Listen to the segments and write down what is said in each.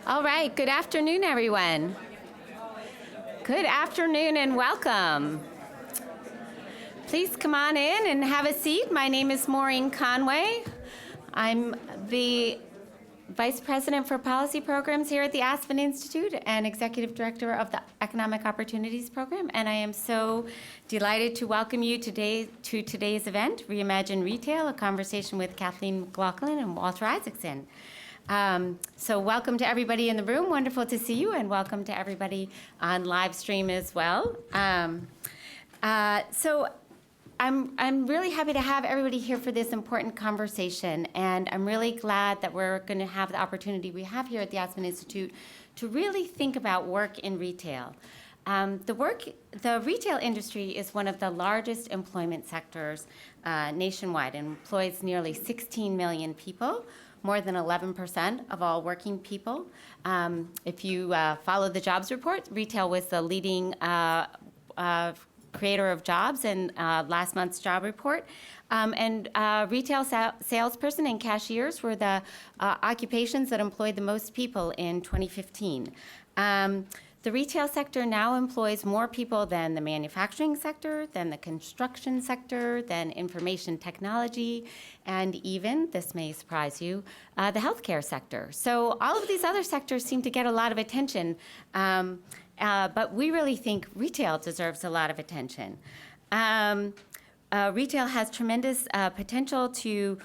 All right, good afternoon, everyone. Good afternoon and welcome. Please come on in and have a seat. My name is Maureen Conway. I'm the Vice President for Policy Programs here at the Aspen Institute and Executive Director of the Economic Opportunities Program, and I am so delighted to welcome you today to today's event, Reimagine Retail, a conversation with Kathleen McLaughlin and Walter Isaacson. So welcome to everybody in the room. Wonderful to see you, and welcome to everybody on live stream as well. So I'm really happy to have everybody here for this important conversation, and I'm really glad that we're going to have the opportunity we have here at the Aspen Institute to really think about work in retail. The retail industry is one of the largest employment sectors nationwide and employs nearly 16 million people, more than 11% of all working people. If you follow the jobs report, retail was the leading creator of jobs in last month's job report. Retail salesperson and cashiers were the occupations that employed the most people in 2015. The retail sector now employs more people than the manufacturing sector, than the construction sector, than information technology, and even, this may surprise you, the healthcare sector. So all of these other sectors seem to get a lot of attention, but we really think retail deserves a lot of attention. Retail has tremendous potential to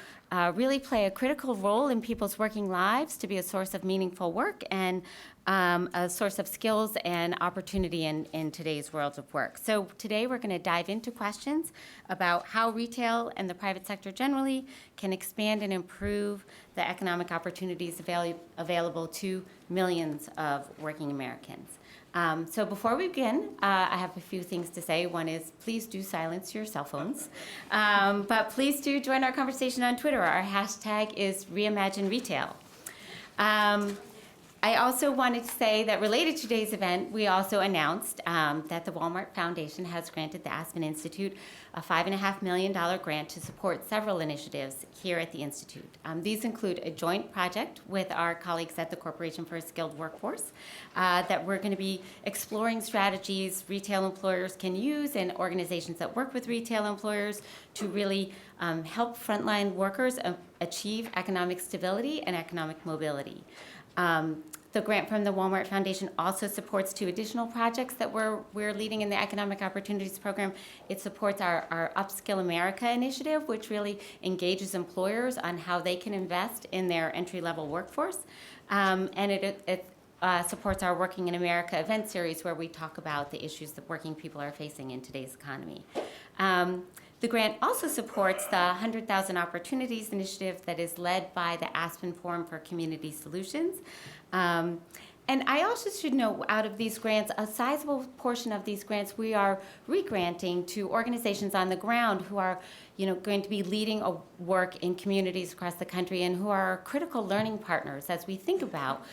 really play a critical role in people's working lives, to be a source of meaningful work and a source of skills and opportunity in today's world of work. So today we're going to dive into questions about how retail and the private sector generally can expand and improve the economic opportunities available to millions of working Americans. So before we begin, I have a few things to say. One is, please do silence your cell phones. But please do join our conversation on Twitter. Our hashtag is Reimagine Retail. I also wanted to say that related to today's event, we also announced that the Walmart Foundation has granted the Aspen Institute a $5.5 million grant to support several initiatives here at the Institute. These include a joint project with our colleagues at the Corporation for a Skilled Workforce that we're going to be exploring strategies retail employers can use and organizations that work with retail employers to really help frontline workers achieve economic stability and economic mobility. The grant from the Walmart Foundation also supports two additional projects that we're leading in the Economic Opportunities Program. It supports our Upskill America initiative, which really engages employers on how they can invest in their entry-level workforce. And it supports our Working in America event series, where we talk about the issues that working people are facing in today's economy. The grant also supports the 100,000 Opportunities initiative that is led by the Aspen Forum for Community Solutions. And I also should note, out of these grants, a sizable portion of these grants we are re-granting to organizations on the ground who are going to be leading work in communities across the country and who are critical learning partners as we think about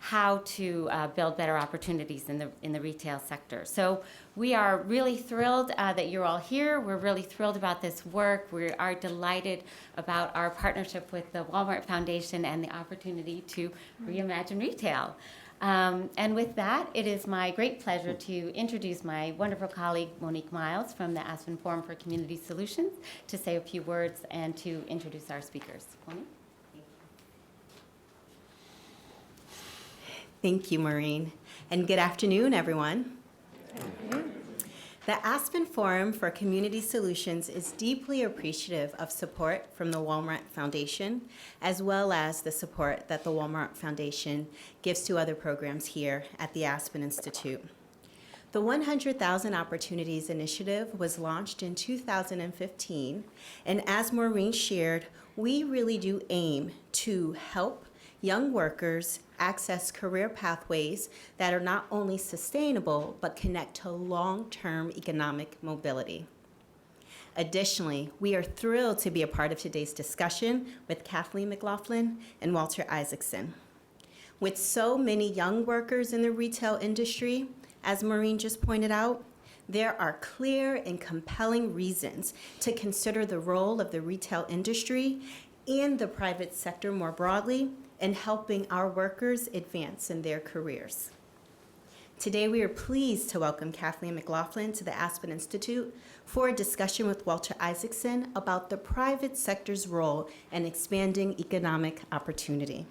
how to build better opportunities in the retail sector. So we are really thrilled that you're all here. We're really thrilled about this work. We are delighted about our partnership with the Walmart Foundation and the opportunity to reimagine retail. And with that, it is my great pleasure to introduce my wonderful colleague, Monique Miles, from the Aspen Forum for Community Solutions, to say a few words and to introduce our speakers. Monique? Thank you, Maureen, and good afternoon, everyone. The Aspen Forum for Community Solutions is deeply appreciative of support from the Walmart Foundation, as well as the support that the Walmart Foundation gives to other programs here at the Aspen Institute. The 100,000 Opportunities Initiative was launched in 2015, and as Maureen shared, we really do aim to help young workers access career pathways that are not only sustainable, but connect to long-term economic mobility. Additionally, we are thrilled to be a part of today's discussion with Kathleen McLaughlin and Walter Isaacson. With so many young workers in the retail industry, as Maureen just pointed out, there are clear and compelling reasons to consider the role of the retail industry and the private sector more broadly and helping our workers advance in their careers. Today, we are pleased to welcome Kathleen McLaughlin to the Aspen Institute for a discussion with Walter Isaacson about the private sector's role in expanding economic opportunity.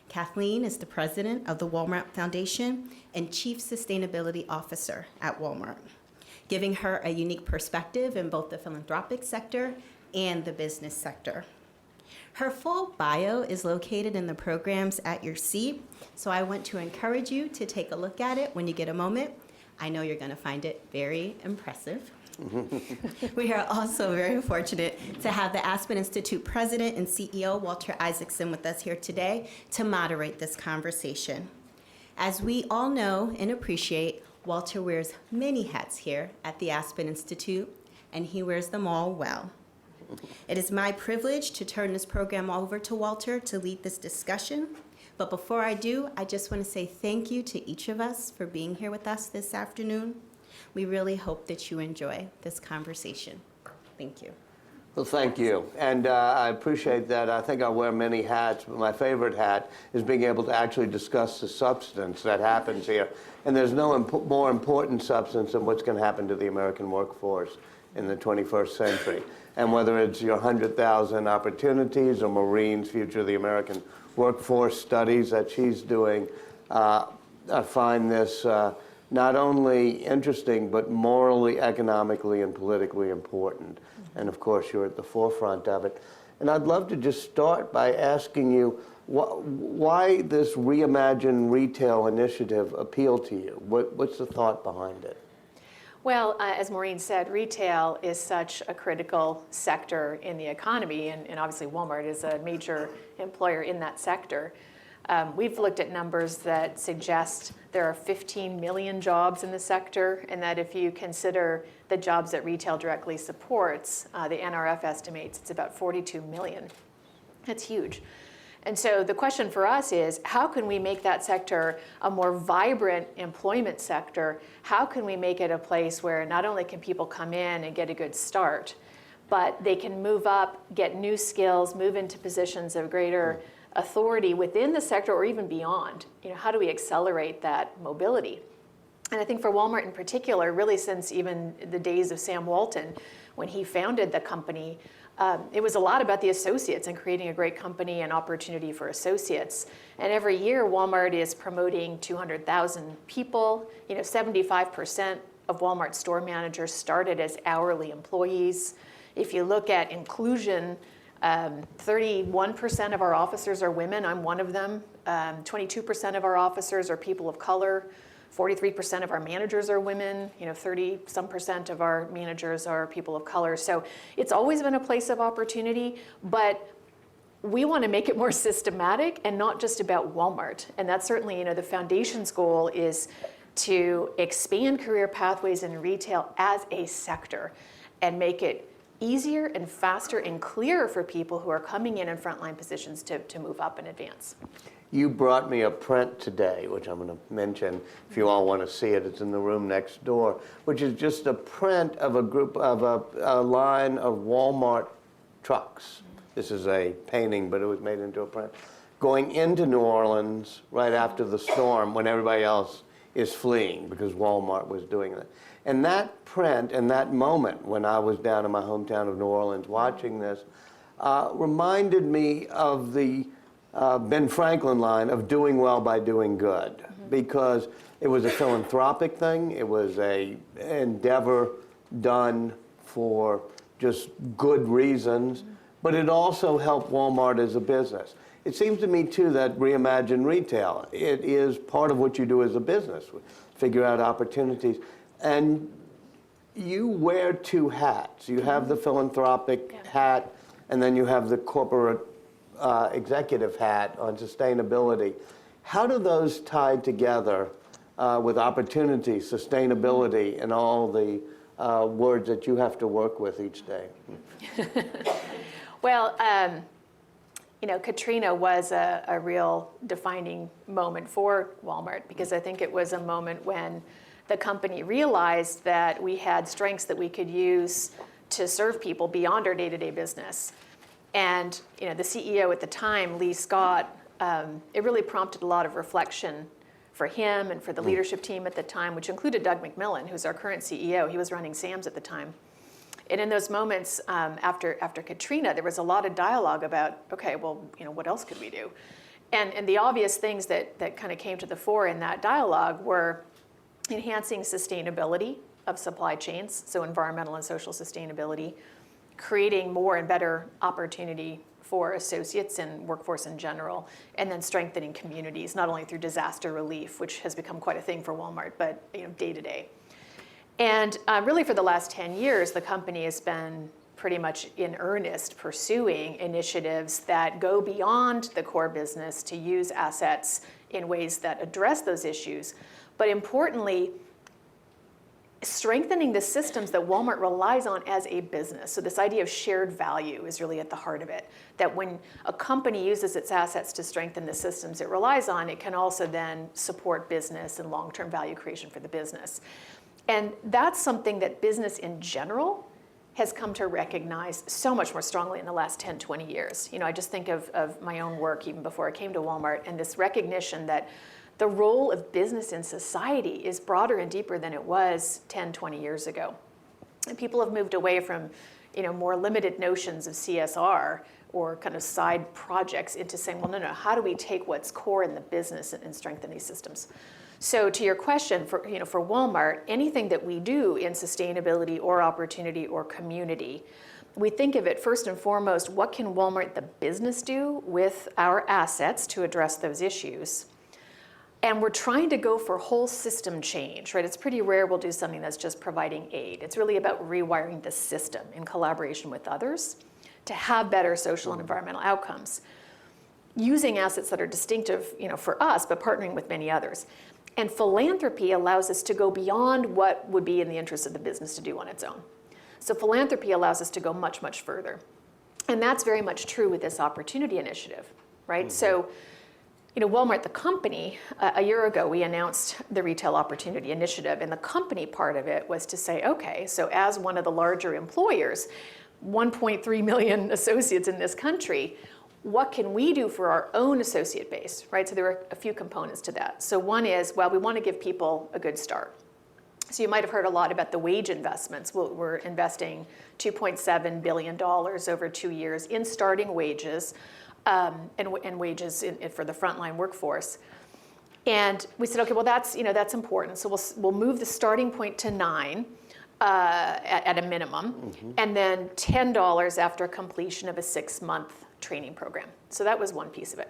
Kathleen is the president of the Walmart Foundation and chief sustainability officer at Walmart, giving her a unique perspective in both the philanthropic sector and the business sector. Her full bio is located in the programs at your seat, so I want to encourage you to take a look at it when you get a moment. I know you're going to find it very impressive. We are also very fortunate to have the Aspen Institute President and CEO, Walter Isaacson, with us here today to moderate this conversation. As we all know and appreciate, Walter wears many hats here at the Aspen Institute, and he wears them all well. It is my privilege to turn this program over to Walter to lead this discussion. But before I do, I just want to say thank you to each of us for being here with us this afternoon. We really hope that you enjoy this conversation. Thank you. Well, thank you. And I appreciate that. I think I wear many hats, but my favorite hat is being able to actually discuss the substance that happens here. And there's no more important substance than what's going to happen to the American workforce in the 21st century. And whether it's your 100,000 opportunities or Maureen's Future of the American Workforce studies that she's doing, I find this not only interesting, but morally, economically, and politically important. And of course, you're at the forefront of it. And I'd love to just start by asking you why this Reimagine retail initiative appealed to you? What's the thought behind it? Well, as Maureen said, retail is such a critical sector in the economy, and obviously Walmart is a major employer in that sector. We've looked at numbers that suggest there are 15 million jobs in the sector, and that if you consider the jobs that retail directly supports, the NRF estimates it's about 42 million. That's huge. And so the question for us is, how can we make that sector a more vibrant employment sector? How can we make it a place where not only can people come in and get a good start, but they can move up, get new skills, move into positions of greater authority within the sector or even beyond? You know, how do we accelerate that mobility? And I think for Walmart in particular, really since even the days of Sam Walton, when he founded the company, it was a lot about the associates and creating a great company and opportunity for associates. And every year, Walmart is promoting 200,000 people. You know, 75% of Walmart store managers started as hourly employees. If you look at inclusion, 31% of our officers are women. I'm one of them. 22% of our officers are people of color. 43% of our managers are women. You know, 30-some% of our managers are people of color. So it's always been a place of opportunity, but we want to make it more systematic and not just about Walmart. And that's certainly, you know, the foundation's goal is to expand career pathways in retail as a sector and make it easier and faster and clearer for people who are coming in frontline positions to move up and advance. You brought me a print today, which I'm going to mention if you all want to see it. It's in the room next door, which is just a print of a line of Walmart trucks. This is a painting, but it was made into a print, going into New Orleans right after the storm when everybody else is fleeing because Walmart was doing that. And that print and that moment when I was down in my hometown of New Orleans watching this reminded me of the Ben Franklin line of doing well by doing good, because it was a philanthropic thing. It was an endeavor done for just good reasons, but it also helped Walmart as a business. It seems to me, too, that Reimagine Retail, it is part of what you do as a business, figure out opportunities. And you wear two hats. You have the philanthropic hat, and then you have the corporate executive hat on sustainability. How do those tie together with opportunity, sustainability, and all the words that you have to work with each day? Well, you know, Katrina was a real defining moment for Walmart, because I think it was a moment when the company realized that we had strengths that we could use to serve people beyond our day-to-day business. And you know, the CEO at the time, Lee Scott, it really prompted a lot of reflection for him and for the leadership team at the time, which included Doug McMillon, who's our current CEO. He was running Sam's at the time. And in those moments after Katrina, there was a lot of dialogue about, okay, well, what else could we do? And the obvious things that kind of came to the fore in that dialogue were enhancing sustainability of supply chains, so environmental and social sustainability, creating more and better opportunity for associates and workforce in general, and then strengthening communities, not only through disaster relief, which has become quite a thing for Walmart, but day to day. And really for the last 10 years, the company has been pretty much in earnest pursuing initiatives that go beyond the core business to use assets in ways that address those issues, but importantly, strengthening the systems that Walmart relies on as a business. So this idea of shared value is really at the heart of it, that when a company uses its assets to strengthen the systems it relies on, it can also then support business and long-term value creation for the business. And that's something that business in general has come to recognize so much more strongly in the last 10, 20 years. I just think of my own work even before I came to Walmart, and this recognition that the role of business in society is broader and deeper than it was 10, 20 years ago. And people have moved away from, more limited notions of CSR or kind of side projects into saying, well, no, how do we take what's core in the business and strengthen these systems? So to your question, for Walmart, anything that we do in sustainability or opportunity or community, we think of it first and foremost, what can Walmart, the business, do with our assets to address those issues? And we're trying to go for whole system change, right? It's pretty rare we'll do something that's just providing aid. It's really about rewiring the system in collaboration with others to have better social and environmental outcomes, using assets that are distinctive, for us, but partnering with many others. And philanthropy allows us to go beyond what would be in the interest of the business to do on its own. So philanthropy allows us to go much, much further. And that's very much true with this opportunity initiative, right? So, Walmart, the company, a year ago, we announced the Retail Opportunity Initiative, and the company part of it was to say, okay, so as one of the larger employers, 1.3 million associates in this country, what can we do for our own associate base, right? So there were a few components to that. So one is, well, we want to give people a good start. So you might have heard a lot about the wage investments. We're investing $2.7 billion over 2 years in starting wages, and wages for the frontline workforce. And we said, okay, well, that's important. So we'll move the starting point to $9 at a minimum, and then $10 after completion of a 6-month training program. So that was one piece of it.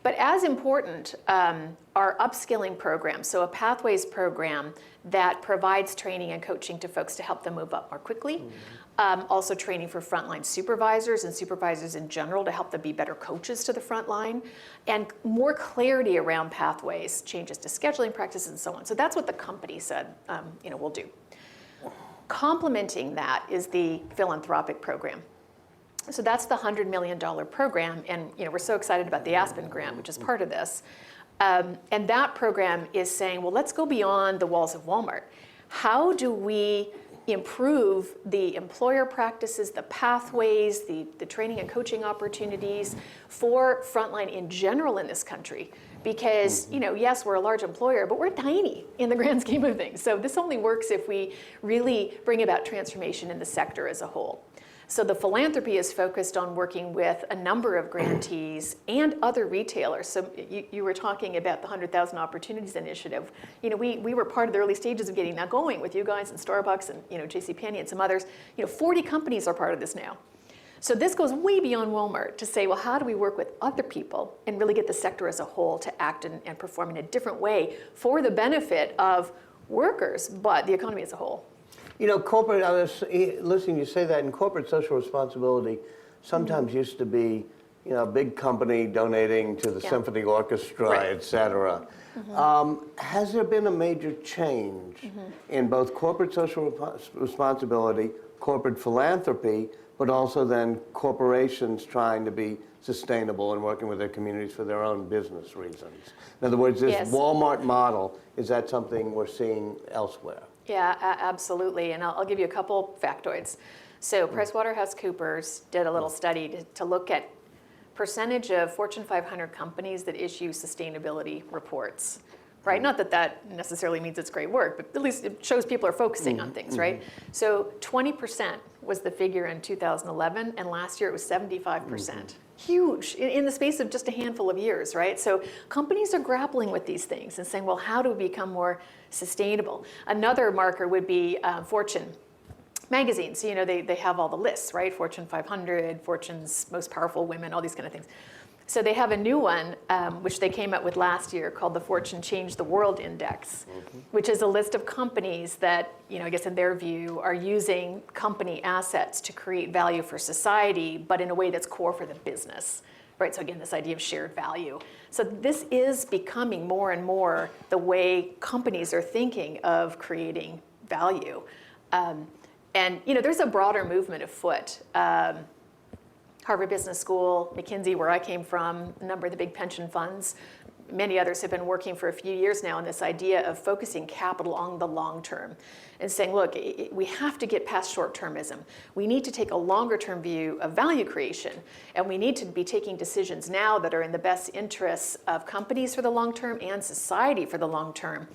But as important, our upskilling program, so a Pathways program that provides training and coaching to folks to help them move up more quickly. Also training for frontline supervisors and supervisors in general to help them be better coaches to the front line, and more clarity around pathways, changes to scheduling practices and so on. So that's what the company said we'll do. Complementing that is the philanthropic program. So that's the $100 million program, and we're so excited about the Aspen grant, which is part of this. And that program is saying, well, let's go beyond the walls of Walmart. How do we improve the employer practices, the pathways, the training and coaching opportunities for frontline in general in this country? Because, yes, we're a large employer, but we're tiny in the grand scheme of things. So this only works if we really bring about transformation in the sector as a whole. So the philanthropy is focused on working with a number of grantees and other retailers. So you were talking about the 100,000 Opportunities Initiative. We were part of the early stages of getting that going with you guys and Starbucks and JCPenney and some others. 40 companies are part of this now. So this goes way beyond Walmart to say, well, how do we work with other people and really get the sector as a whole to act and perform in a different way for the benefit of workers, but the economy as a whole? Corporate, I was listening you say that, and corporate social responsibility sometimes used to be, a big company donating to the symphony orchestra, Right. et cetera. Has there been a major change in both corporate social responsibility, corporate philanthropy, but also then corporations trying to be sustainable and working with their communities for their own business reasons? In other words, this Yes. Walmart model, is that something we're seeing elsewhere? Yeah, absolutely. And I'll give you a couple factoids. So PricewaterhouseCoopers did a little study to look at percentage of Fortune 500 companies that issue sustainability reports, right? Not that that necessarily means it's great work, but at least it shows people are focusing on things, right? So 20% was the figure in 2011, and last year it was 75%. Huge, in the space of just a handful of years, right? So companies are grappling with these things and saying, well, how do we become more sustainable? Another marker would be Fortune magazines. You know, they have all the lists, right? Fortune 500, Fortune's most powerful women, all these kind of things. So they have a new one, which they came up with last year, called the Fortune Change the World Index, which is a list of companies that, you know, I guess in their view, are using company assets to create value for society, but in a way that's core for the business, right? So again, this idea of shared value. So this is becoming more and more the way companies are thinking of creating value. And, you know, there's a broader movement afoot. Harvard Business School, McKinsey, where I came from, a number of the big pension funds, many others have been working for a few years now on this idea of focusing capital on the long term and saying, look, we have to get past short-termism. We need to take a longer-term view of value creation, and we need to be taking decisions now that are in the best interests of companies for the long term and society for the long term.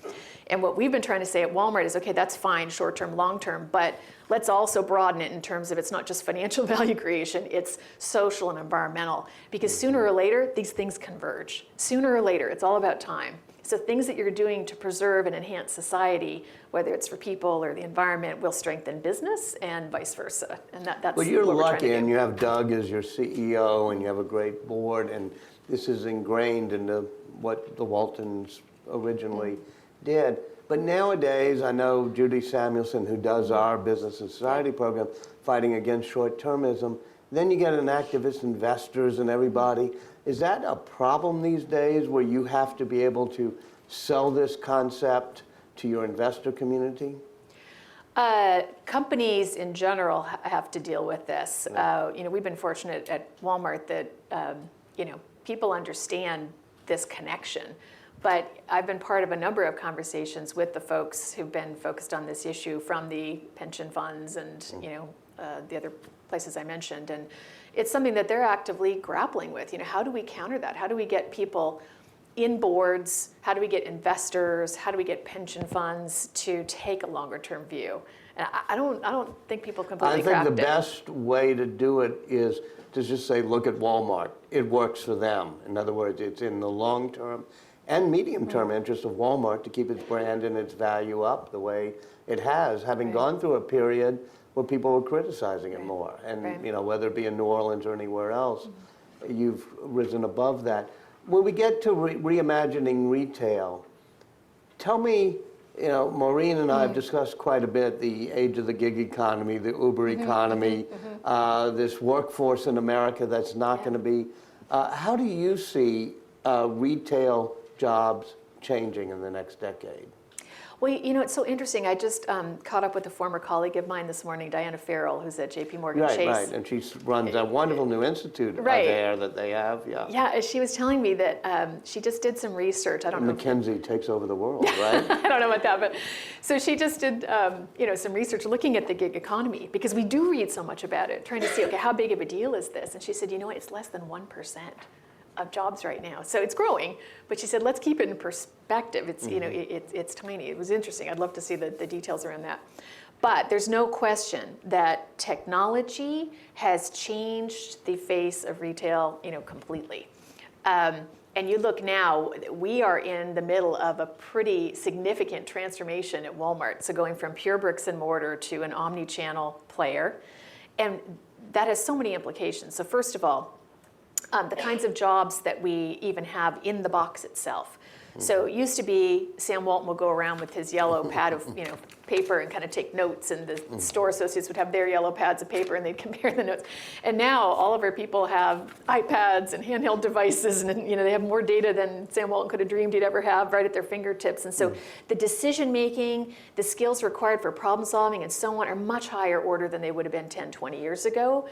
And what we've been trying to say at Walmart is, okay, that's fine, short-term, long-term, but let's also broaden it in terms of it's not just financial value creation, it's social and environmental. Because sooner or later, these things converge. Sooner or later, it's all about time. So things that you're doing to preserve and enhance society, whether it's for people or the environment, will strengthen business and vice versa. And that's Well, you're what we're trying to lucky, do. and you have Doug as your CEO, and you have a great board, and this is ingrained into what the Waltons originally did. But nowadays, I know Judy Samuelson, who does our Business and Society program, fighting against short-termism. Then you get an activist, investors, and everybody. Is that a problem these days, where you have to be able to sell this concept to your investor community? Companies in general have to deal with this. You know, we've been fortunate at Walmart that you know, people understand this connection. But I've been part of a number of conversations with the folks who've been focused on this issue, from the pension funds and you know, the other places I mentioned, and it's something that they're actively grappling with. You know, how do we counter that? How do we get people in boards? How do we get investors? How do we get pension funds to take a longer-term view? And I don't think people completely I think the cracked it. best way to do it is to just say, look at Walmart. It works for them. In other words, it's in the long-term and medium-term interest of Walmart to keep its brand and its value up the way it has, having gone through a period where people were criticizing it more. And you know, whether it be in New Orleans or anywhere else, you've risen above that. When we get to reimagining retail, tell me, you know, Maureen and I have discussed quite a bit the age of the gig economy, the Uber economy, this workforce in America that's not going to be. How do you see retail jobs changing in the next decade? Well, you know, it's so interesting. I just caught up with a former colleague of mine this morning, Diana Farrell, who's at JP Morgan Chase. Right, and she runs that wonderful new institute there that they have, Yeah, she was telling me that she just did some research. I don't know. McKinsey takes over the world, right? I don't know about that, but so she just did, you know, some research looking at the gig economy, because we do read so much about it, trying to see, okay, how big of a deal is this? And she said, you know what, it's less than 1% of jobs right now. So it's growing, but she said, let's keep it in perspective. It's, you know, it's tiny. It was interesting. I'd love to see the details around that. But there's no question that technology has changed the face of retail, you know, completely. And you look now, we are in the middle of a pretty significant transformation at Walmart. So going from pure bricks and mortar to an omni-channel player. And that has so many implications. So first of all, the kinds of jobs that we even have in the box itself. So it used to be Sam Walton would go around with his yellow pad of, you know, paper and kind of take notes, and the store associates would have their yellow pads of paper and they'd compare the notes. And now all of our people have iPads and handheld devices, and you know, they have more data than Sam Walton could have dreamed he'd ever have right at their fingertips. And so the decision making, the skills required for problem solving and so on are much higher order than they would have been 10, 20 years ago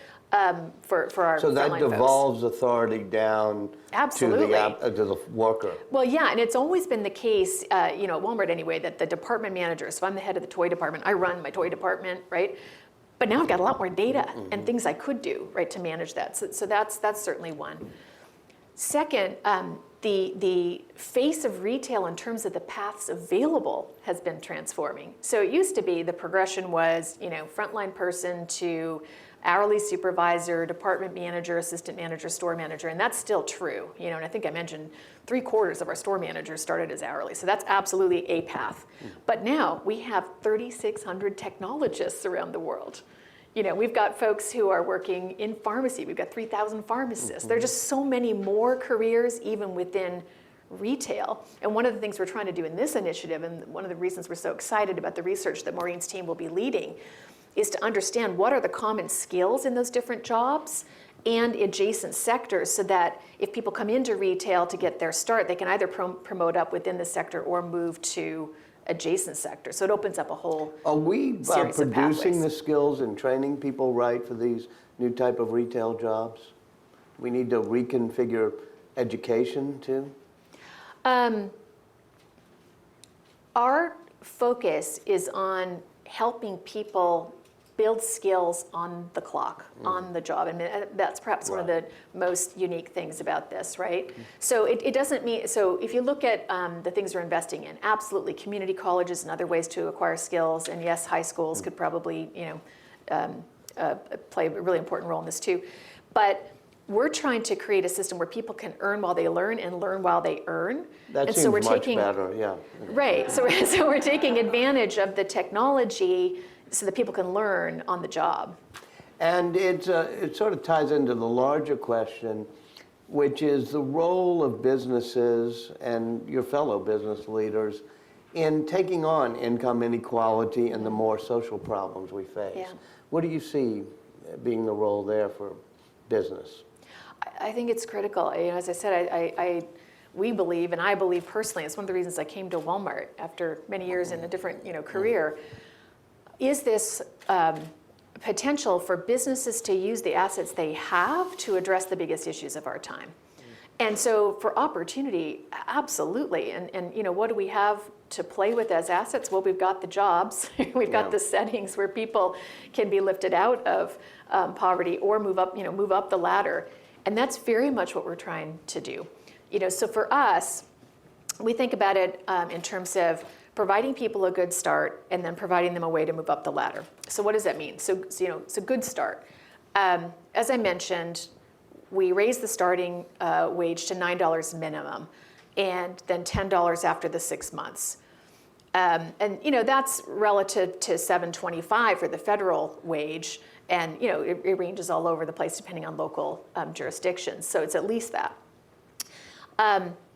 for our So that frontline folks. devolves authority down to the worker. Well, yeah, and it's always been the case, you know, at Walmart anyway, that the department manager, so I'm the head of the toy department, I run my toy department, right? But now I've got a lot more data and things I could do, right, to manage that. So that's certainly one. Second, the face of retail in terms of the paths available has been transforming. So it used to be the progression was, frontline person to hourly supervisor, department manager, assistant manager, store manager, and that's still true. And I think I mentioned 3/4 of our store managers started as hourly, so that's absolutely a path. But now we have 3,600 technologists around the world. We've got folks who are working in pharmacy. We've got 3,000 pharmacists. There are just so many more careers even within retail. And one of the things we're trying to do in this initiative, and one of the reasons we're so excited about the research that Maureen's team will be leading, is to understand what are the common skills in those different jobs and adjacent sectors, so that if people come into retail to get their start, they can either promote up within the sector or move to adjacent sectors. So it opens up a whole Are we series of producing pathways. the skills and training people right for these new type of retail jobs? We need to reconfigure education too? Our focus is on helping people build skills on the clock, on the job. I mean, that's perhaps one of the most unique things about this, right? So it doesn't mean, so if you look at the things we're investing in, absolutely community colleges and other ways to acquire skills, and yes, high schools could probably, play a really important role in this too. But we're trying to create a system where people can earn while they learn and learn while they earn. That and seems so we're much taking, better, yeah. Right, so we're taking advantage of the technology so that people can learn on the job. And it sort of ties into the larger question, which is the role of businesses and your fellow business leaders in taking on income inequality and the more social problems we face. Yeah. What do you see being the role there for business? I think it's critical. As I said, we believe, and I believe personally, it's one of the reasons I came to Walmart after many years in a different career, is this potential for businesses to use the assets they have to address the biggest issues of our time. And so for opportunity, absolutely. And what do we have to play with as assets? Well, we've got the jobs, we've got the settings where people can be lifted out of poverty or move up the ladder. And that's very much what we're trying to do. So for us, we think about it in terms of providing people a good start and then providing them a way to move up the ladder. So what does that mean? So it's a good start. As I mentioned, we raised the starting wage to $9 minimum, and then $10 after the 6 months. And that's relative to $7.25 for the federal wage, and it ranges all over the place depending on local jurisdictions. So it's at least that.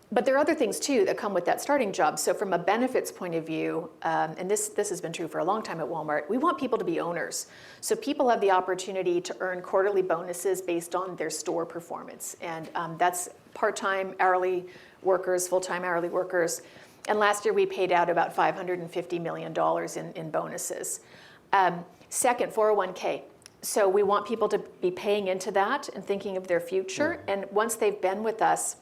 But there are other things too that come with that starting job. So from a benefits point of view, and this has been true for a long time at Walmart, we want people to be owners. So people have the opportunity to earn quarterly bonuses based on their store performance. And that's part-time hourly workers, full-time hourly workers. And last year we paid out about $550 million in bonuses. Second, 401k. So we want people to be paying into that and thinking of their future. And once they've been with us,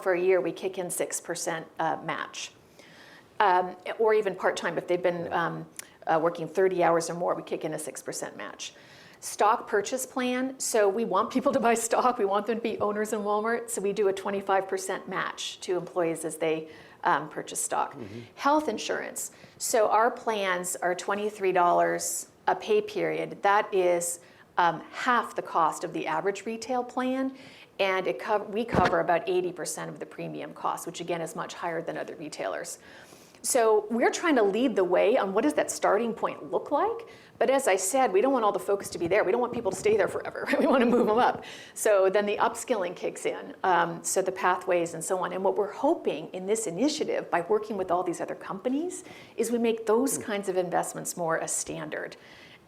for a year, we kick in 6% match. Or even part-time, if they've been working 30 hours or more, we kick in a 6% match. Stock purchase plan, so we want people to buy stock. We want them to be owners in Walmart, so we do a 25% match to employees as they purchase stock. Health insurance, so our plans are $23 a pay period. That is half the cost of the average retail plan. And we cover about 80% of the premium cost, which again is much higher than other retailers. So we're trying to lead the way on what does that starting point look like. But as I said, we don't want all the focus to be there. We don't want people to stay there forever. We want to move them up. So then the upskilling kicks in, so the pathways and so on. And what we're hoping in this initiative, by working with all these other companies, is we make those kinds of investments more a standard.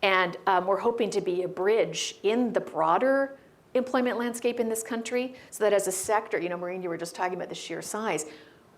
And we're hoping to be a bridge in the broader employment landscape in this country, so that as a sector, Maureen, you were just talking about the sheer size,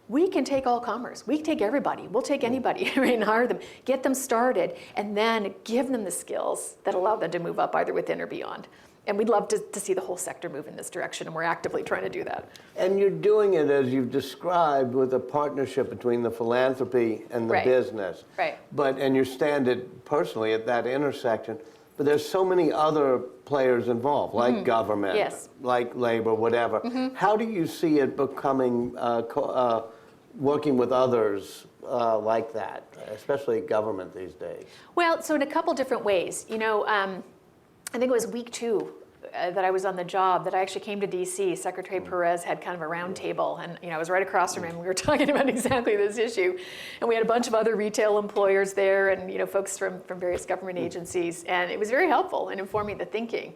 we can take all comers. We can take everybody. We'll take anybody, right, and hire them, get them started, and then give them the skills that allow them to move up either within or beyond. And we'd love to see the whole sector move in this direction, and we're actively trying to do that. And you're doing it, as you've described, with a partnership between the philanthropy and the business. Right. And you're standing personally at that intersection. but there's so many other players involved, like government, Yes. like labor, whatever. How do you see it becoming, working with others like that, especially government these days? Well, so in a couple different ways. I think it was week 2 that I was on the job that I actually came to DC. Secretary Perez had kind of a round table, and I was right across from him. We were talking about exactly this issue, and we had a bunch of other retail employers there, and folks from various government agencies, and it was very helpful in informing the thinking.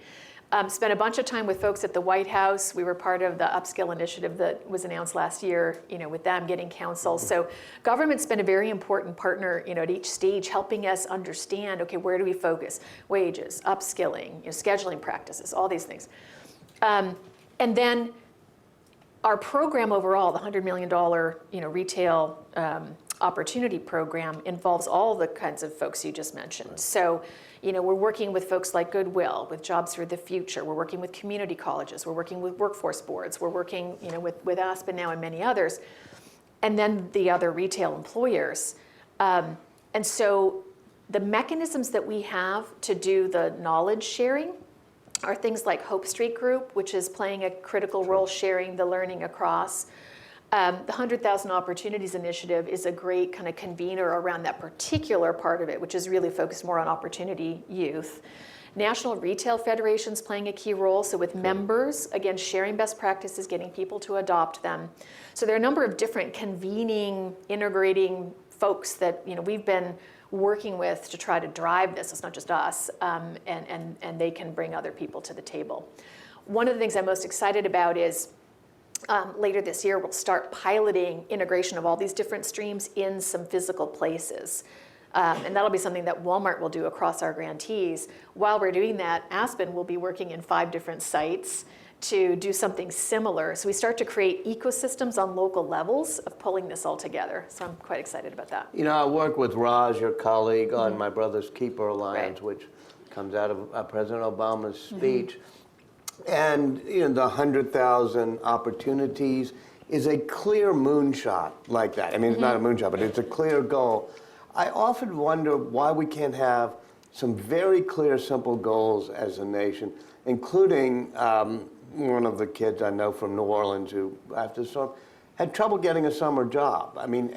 Spent a bunch of time with folks at the White House. We were part of the upskill initiative that was announced last year, with them getting counsel. So government's been a very important partner, at each stage, helping us understand, okay, where do we focus? Wages, upskilling, scheduling practices, all these things. And then our program overall, the $100 million, retail opportunity program, involves all the kinds of folks you just mentioned. Right. So, we're working with folks like Goodwill, with Jobs for the Future. We're working with community colleges. We're working with workforce boards. We're working, with Aspen now and many others, and then the other retail employers. And so the mechanisms that we have to do the knowledge sharing are things like Hope Street Group, which is playing a critical role sharing the learning across. The 100,000 Opportunities Initiative is a great kind of convener around that particular part of it, which is really focused more on opportunity youth. National Retail Federation's playing a key role, so with members, again, sharing best practices, getting people to adopt them. So there are a number of different convening, integrating folks that we've been working with to try to drive this. It's not just us, and they can bring other people to the table. One of the things I'm most excited about is later this year, we'll start piloting integration of all these different streams in some physical places. And that'll be something that Walmart will do across our grantees. While we're doing that, Aspen will be working in 5 different sites to do something similar. So we start to create ecosystems on local levels of pulling this all together. So I'm quite excited about that. I work with Raj, your colleague, on My Brother's Keeper Alliance, Right. which comes out of President Obama's speech. And the 100,000 opportunities is a clear moonshot like that. I mean, it's not a moonshot, but it's a clear goal. I often wonder why we can't have some very clear, simple goals as a nation, including one of the kids I know from New Orleans who, after the storm, had trouble getting a summer job. I mean,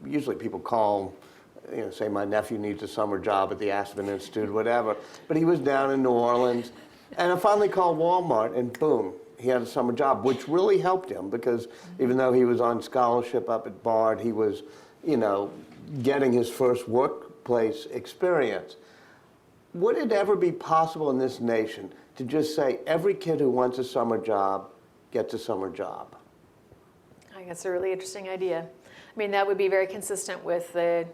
usually people call, say my nephew needs a summer job at the Aspen Institute, whatever. But he was down in New Orleans. And I finally called Walmart, and boom, he had a summer job, which really helped him because even though he was on scholarship up at Bard, he was, getting his first workplace experience. Would it ever be possible in this nation to just say every kid who wants a summer job gets a summer job? I think that's a really interesting idea. I mean, that would be very consistent with the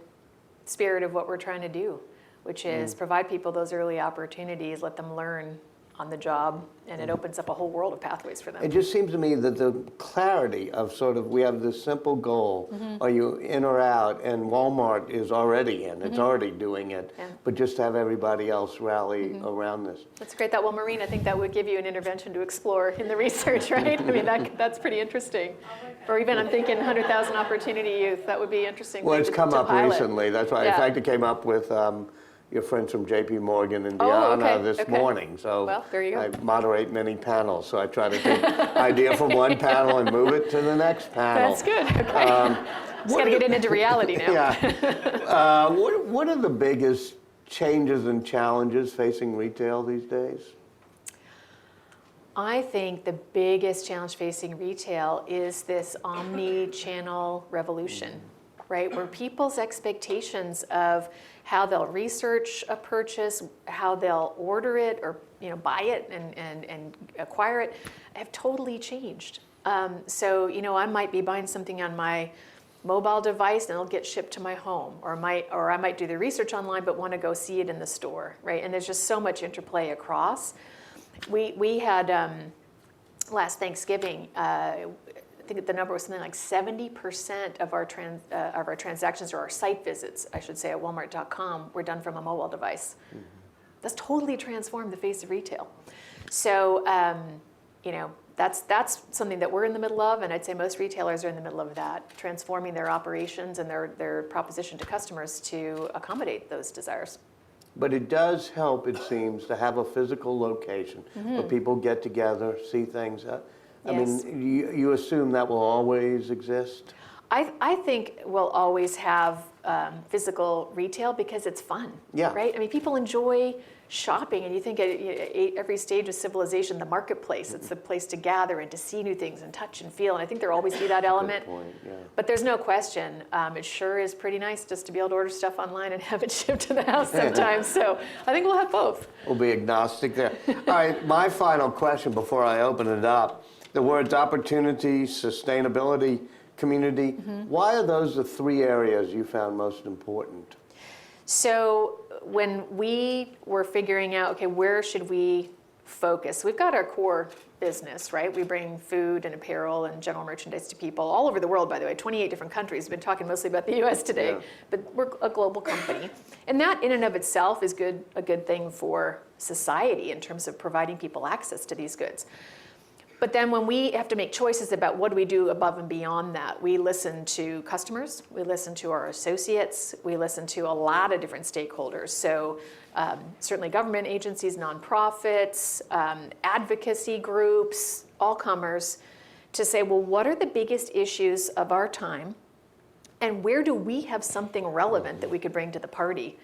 spirit of what we're trying to do, which is provide people those early opportunities, let them learn on the job, and it opens up a whole world of pathways for them. It just seems to me that the clarity of we have this simple goal, are you in or out, and Walmart is already in, it's already doing it, but just have everybody else rally around this. That's great. That, well, Maureen, I think that would give you an intervention to explore in the research, right? I mean, that's pretty interesting. Or even I'm thinking 100,000 opportunity youth, that would be interesting. Well, it's come up pilot. recently, that's why. Yeah. In fact, it came up with your friends from JP Morgan and Diana this morning. So well, there you go. I moderate many panels, so I try to take idea from one panel and move it to the next panel. That's good. Okay. Just got to get it into reality now. Yeah. What are the biggest changes and challenges facing retail these days? I think the biggest challenge facing retail is this omni-channel revolution, right? Where people's expectations of how they'll research a purchase, how they'll order it or buy it and acquire it have totally changed. So I might be buying something on my mobile device and it'll get shipped to my home, or I might do the research online but want to go see it in the store, right? And there's just so much interplay across. We had last Thanksgiving. I think the number was something like 70% of our transactions, or our site visits, I should say, at Walmart.com were done from a mobile device. That's totally transformed the face of retail. So, that's something that we're in the middle of, and I'd say most retailers are in the middle of that, transforming their operations and their proposition to customers to accommodate those desires. But it does help, it seems, to have a physical location where people get together, see things. I Yes. mean, you assume that will always exist? I think we'll always have physical retail because it's fun, Yeah. right? I mean, people enjoy shopping, and you think at every stage of civilization, the marketplace, it's the place to gather and to see new things and touch and feel, and I think there'll always be that element. Good point, yeah. But there's no question, it sure is pretty nice just to be able to order stuff online and have it shipped to the house sometimes, so I think we'll have both. We'll be agnostic there. All right, my final question before I open it up. The words opportunity, sustainability, community, why are those the three areas you found most important? So when we were figuring out, okay, where should we focus? We've got our core business, right? We bring food and apparel and general merchandise to people all over the world, by the way, 28 different countries. We've been talking mostly about the US today, Yeah. but we're a global company. And that in and of itself is a good thing for society in terms of providing people access to these goods. But then when we have to make choices about what do we do above and beyond that, we listen to customers, we listen to our associates, we listen to a lot of different stakeholders. So certainly government agencies, nonprofits, advocacy groups, all comers, to say, well, what are the biggest issues of our time? And where do we have something relevant that we could bring to the party?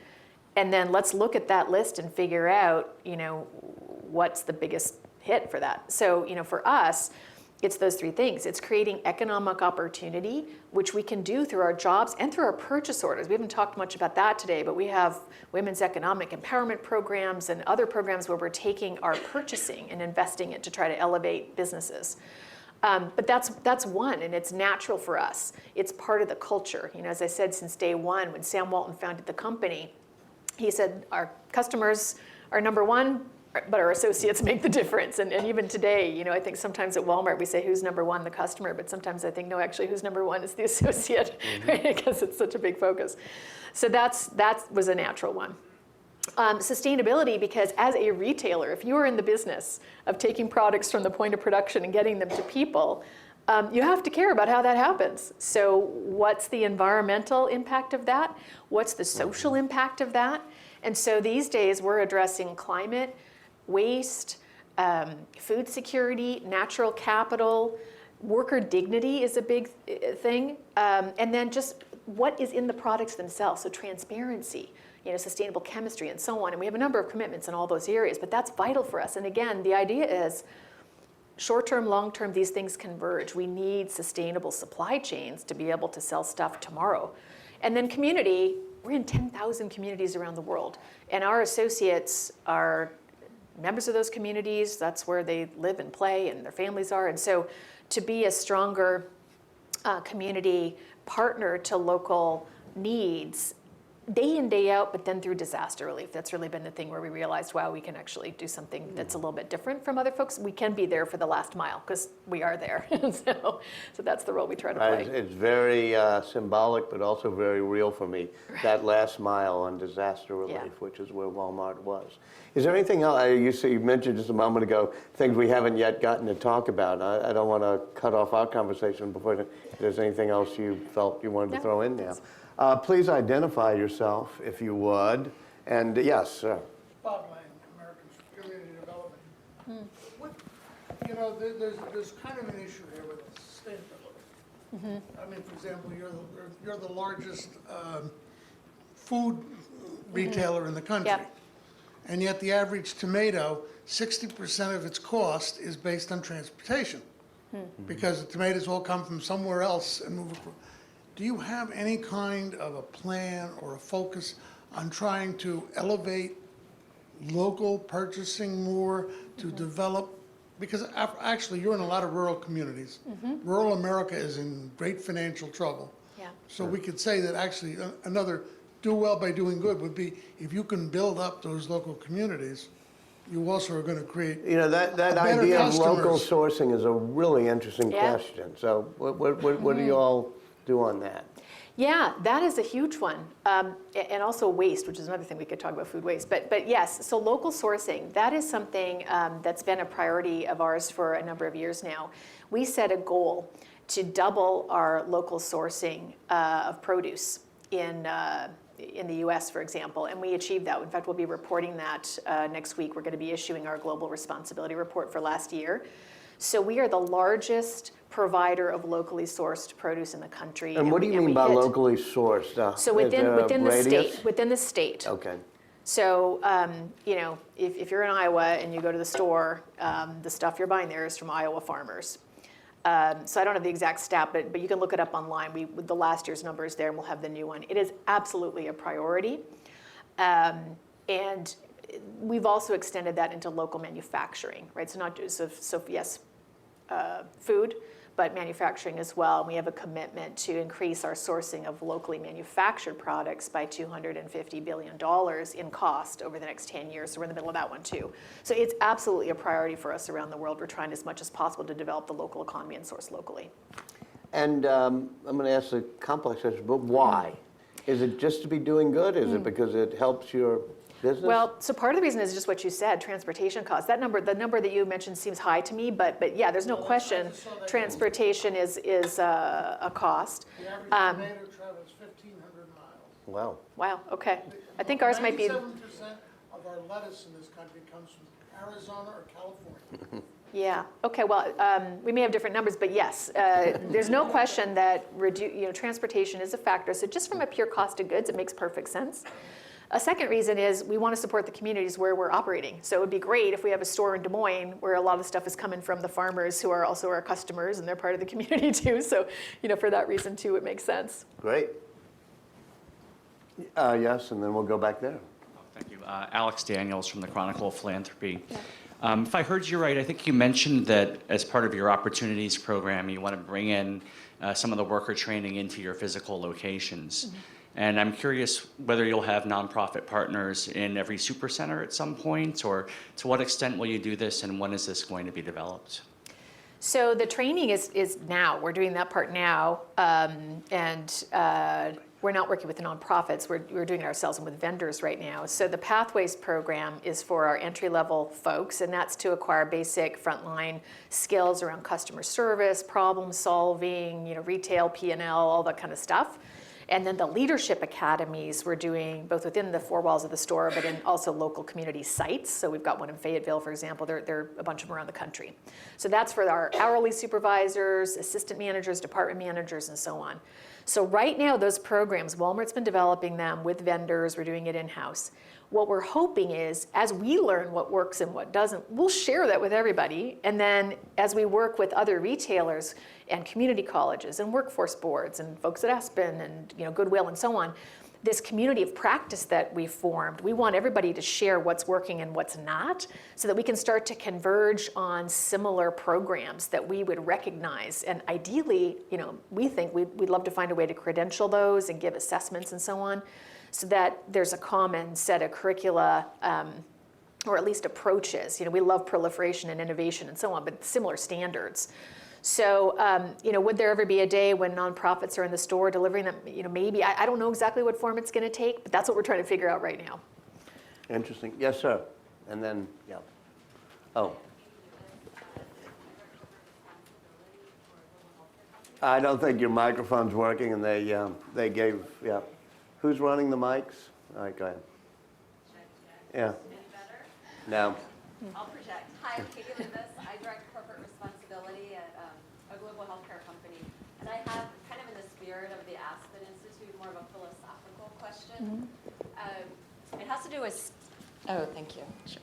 And then let's look at that list and figure out, what's the biggest hit for that. So, for us, it's those three things. It's creating economic opportunity, which we can do through our jobs and through our purchase orders. We haven't talked much about that today, but we have women's economic empowerment programs and other programs where we're taking our purchasing and investing it to try to elevate businesses. But that's one, and it's natural for us. It's part of the culture. As I said, since day one, when Sam Walton founded the company, he said, our customers are number one, but our associates make the difference. And even today, I think sometimes at Walmart we say who's number one, the customer, but sometimes I think, no, actually who's number one is the associate, right? Because it's such a big focus. So that was a natural one. Sustainability, because as a retailer, if you are in the business of taking products from the point of production and getting them to people, you have to care about how that happens. So what's the environmental impact of that? What's the social impact of that? And so these days we're addressing climate, waste, food security, natural capital, worker dignity is a big thing, and then just what is in the products themselves, so transparency, sustainable chemistry and so on. And we have a number of commitments in all those areas, but that's vital for us. And again, the idea is short-term, long-term, these things converge. We need sustainable supply chains to be able to sell stuff tomorrow. And then community, we're in 10,000 communities around the world, and our associates are members of those communities. That's where they live and play and their families are. And so to be a stronger community partner to local needs day in, day out, but then through disaster relief. That's really been the thing where we realized, wow, we can actually do something that's a little bit different from other folks. We can be there for the last mile because we are there. so that's the role we try to play. It's very symbolic, but also very real for me, that last mile on disaster relief, which is where Walmart was. Is there anything else, you mentioned just a moment ago, things we haven't yet gotten to talk about. I don't want to cut off our conversation before if there's anything else you felt you wanted to throw in there. Please identify yourself, if you would. And yes, sir. Bob Lang, American Community Development. There's kind of an issue here with sustainability. I mean, for example, you're the largest food retailer in the country. Yep. And yet the average tomato, 60% of its cost is based on transportation. Because the tomatoes all come from somewhere else and move across. Do you have any kind of a plan or a focus on trying to elevate local purchasing more, to develop? Because actually you're in a lot of rural communities. Rural America is in great financial trouble. Yeah. So we could say that actually another do well by doing good would be if you can build up those local communities, you also are going to create that idea of local sourcing is a really interesting question. So what do you all do on that? Yeah, that is a huge one. And also waste, which is another thing we could talk about, food waste. But yes, so local sourcing, that is something that's been a priority of ours for a number of years now. We set a goal to double our local sourcing of produce in in the US, for example, and we achieved that. In fact, we'll be reporting that next week. We're going to be issuing our global responsibility report for last year. So we are the largest provider of locally sourced produce in the country. And what do you mean by locally sourced? So within the state. Okay. So, you know, if you're in Iowa and you go to the store, the stuff you're buying there is from Iowa farmers. So I don't have the exact stat, but you can look it up online. The last year's number is there, and we'll have the new one. It is absolutely a priority. And we've also extended that into local manufacturing, right? So not just, yes, food, but manufacturing as well. And we have a commitment to increase our sourcing of locally manufactured products by $250 billion in cost over the next 10 years. So we're in the middle of that one too. So it's absolutely a priority for us around the world. We're trying as much as possible to develop the local economy and source locally. And I'm going to ask a complex question, but why? Is it just to be doing good? Is it because it helps your business? Well, so part of the reason is just what you said, transportation costs. The number that you mentioned seems high to me, but yeah, there's no question transportation is a cost. The average tomato travels 1,500 miles. Wow. Wow, okay. I think ours might be, 97% of our lettuce in this country comes from Arizona or California. yeah, okay, well, we may have different numbers, but yes, there's no question that transportation is a factor. So just from a pure cost of goods, it makes perfect sense. A second reason is we want to support the communities where we're operating. So it would be great if we have a store in Des Moines where a lot of stuff is coming from the farmers who are also our customers and they're part of the community too. So, for that reason too, it makes sense. Great. Yes, and then we'll go back there. Oh, thank you. Alex Daniels from the Chronicle of Philanthropy. Yeah. If I heard you right, I think you mentioned that as part of your opportunities program, you want to bring in some of the worker training into your physical locations. Mm-hmm. And I'm curious whether you'll have nonprofit partners in every supercenter at some point, or to what extent will you do this, and when is this going to be developed? So the training is now. We're doing that part now, and we're not working with the nonprofits. We're doing it ourselves and with vendors right now. So the Pathways program is for our entry-level folks, and that's to acquire basic frontline skills around customer service, problem solving, retail, P&L, all that kind of stuff. And then the leadership academies we're doing both within the four walls of the store, but in also local community sites. So we've got one in Fayetteville, for example. There are a bunch of them around the country. So that's for our hourly supervisors, assistant managers, department managers, and so on. So right now, those programs, Walmart's been developing them with vendors. We're doing it in-house. What we're hoping is, as we learn what works and what doesn't, we'll share that with everybody. And then as we work with other retailers and community colleges and workforce boards and folks at Aspen and Goodwill and so on, this community of practice that we've formed, we want everybody to share what's working and what's not so that we can start to converge on similar programs that we would recognize. And ideally, we think we'd love to find a way to credential those and give assessments and so on, so that there's a common set of curricula, or at least approaches. We love proliferation and innovation and so on, but similar standards. So, would there ever be a day when nonprofits are in the store delivering them? Maybe. I don't know exactly what form it's going to take, but that's what we're trying to figure out right now. Interesting. Yes, sir. And then, yeah. Oh. I don't think your microphone's working, and they gave, yeah. Who's running the mics? All right, go ahead. Yeah. No. I'll project. Hi, I'm Katie Libas. I direct corporate responsibility at a global healthcare company. And I have, kind of in the spirit of the Aspen Institute, more of a philosophical question. Mm-hmm. It has to do with, thank you. Sure.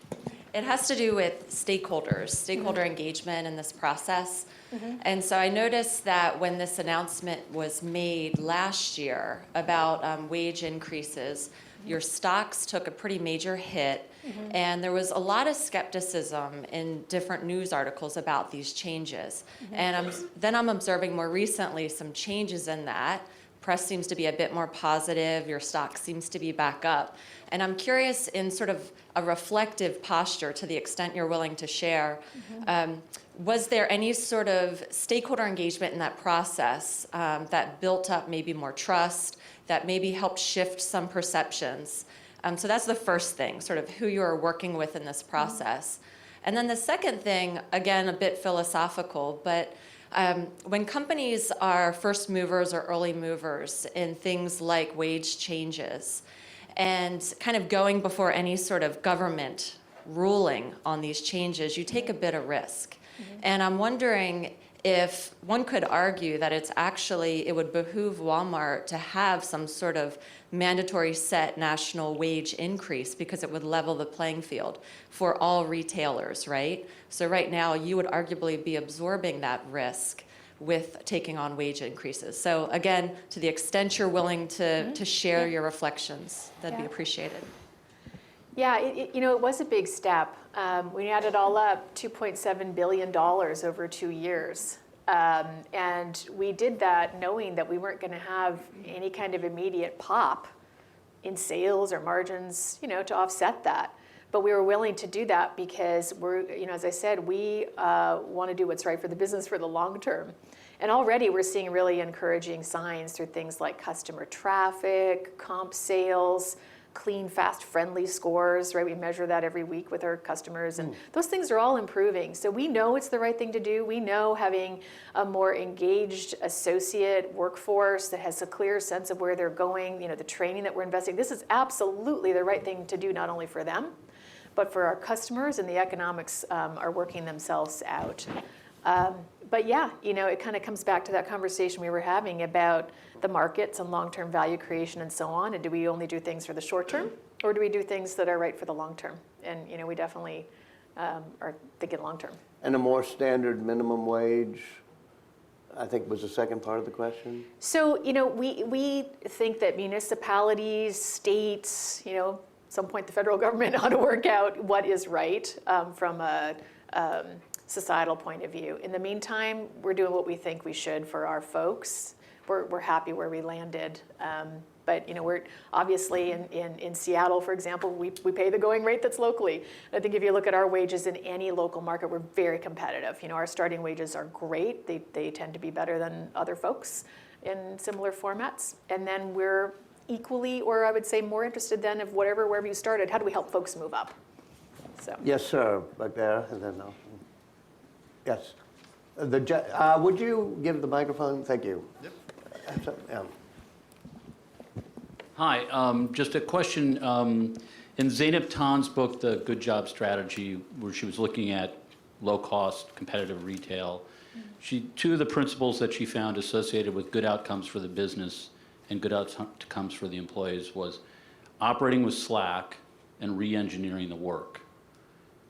It has to do with stakeholder engagement in this process. Mm-hmm. And so I noticed that when this announcement was made last year about wage increases, your stocks took a pretty major hit. Mm-hmm. And there was a lot of skepticism in different news articles about these changes. Mm-hmm. And I'm observing more recently some changes in that. Press seems to be a bit more positive. Your stock seems to be back up. And I'm curious, in sort of a reflective posture, to the extent you're willing to share, mm-hmm. Was there any sort of stakeholder engagement in that process that built up maybe more trust, that maybe helped shift some perceptions? So that's the first thing, sort of who you're working with in this process. Mm-hmm. And then the second thing, again, a bit philosophical, but When companies are first movers or early movers in things like wage changes and kind of going before any sort of government ruling on these changes, you take a bit of risk. And I'm wondering if one could argue that it would behoove Walmart to have some sort of mandatory set national wage increase, because it would level the playing field for all retailers, right? So right now, you would arguably be absorbing that risk with taking on wage increases. So again, to the extent you're willing to share your reflections, that'd be appreciated. Yeah, it was a big step. We added it all up, $2.7 billion over 2 years. And we did that knowing that we weren't going to have any kind of immediate pop in sales or margins, to offset that. But we were willing to do that because as I said, we want to do what's right for the business for the long term. And already we're seeing really encouraging signs through things like customer traffic, comp sales, clean, fast, friendly scores, right? We measure that every week with our customers, and those things are all improving. So we know it's the right thing to do. We know having a more engaged associate workforce that has a clear sense of where they're going, the training that we're investing, this is absolutely the right thing to do, not only for them, but for our customers, and the economics are working themselves out. But yeah, it kind of comes back to that conversation we were having about the markets and long-term value creation and so on. And do we only do things for the short term, or do we do things that are right for the long term? And we definitely are thinking long term. And a more standard minimum wage, I think, was the second part of the question. So we think that municipalities, states, at some point the federal government ought to work out what is right from a societal point of view. In the meantime, we're doing what we think we should for our folks. We're happy where we landed. But we're obviously in Seattle, for example, we pay the going rate that's locally. I think if you look at our wages in any local market, we're very competitive. Our starting wages are great. They tend to be better than other folks in similar formats. And then we're equally, or I would say more interested then of wherever you started, how do we help folks move up? So. Yes, sir, back there, and then yes. Would you give the microphone? Thank you. Yep. Yeah. Hi, just a question. In Zeynep Tan's book, The Good Job Strategy, where she was looking at low-cost, competitive retail, two of the principles that she found associated with good outcomes for the business and good outcomes for the employees was operating with slack and re-engineering the work,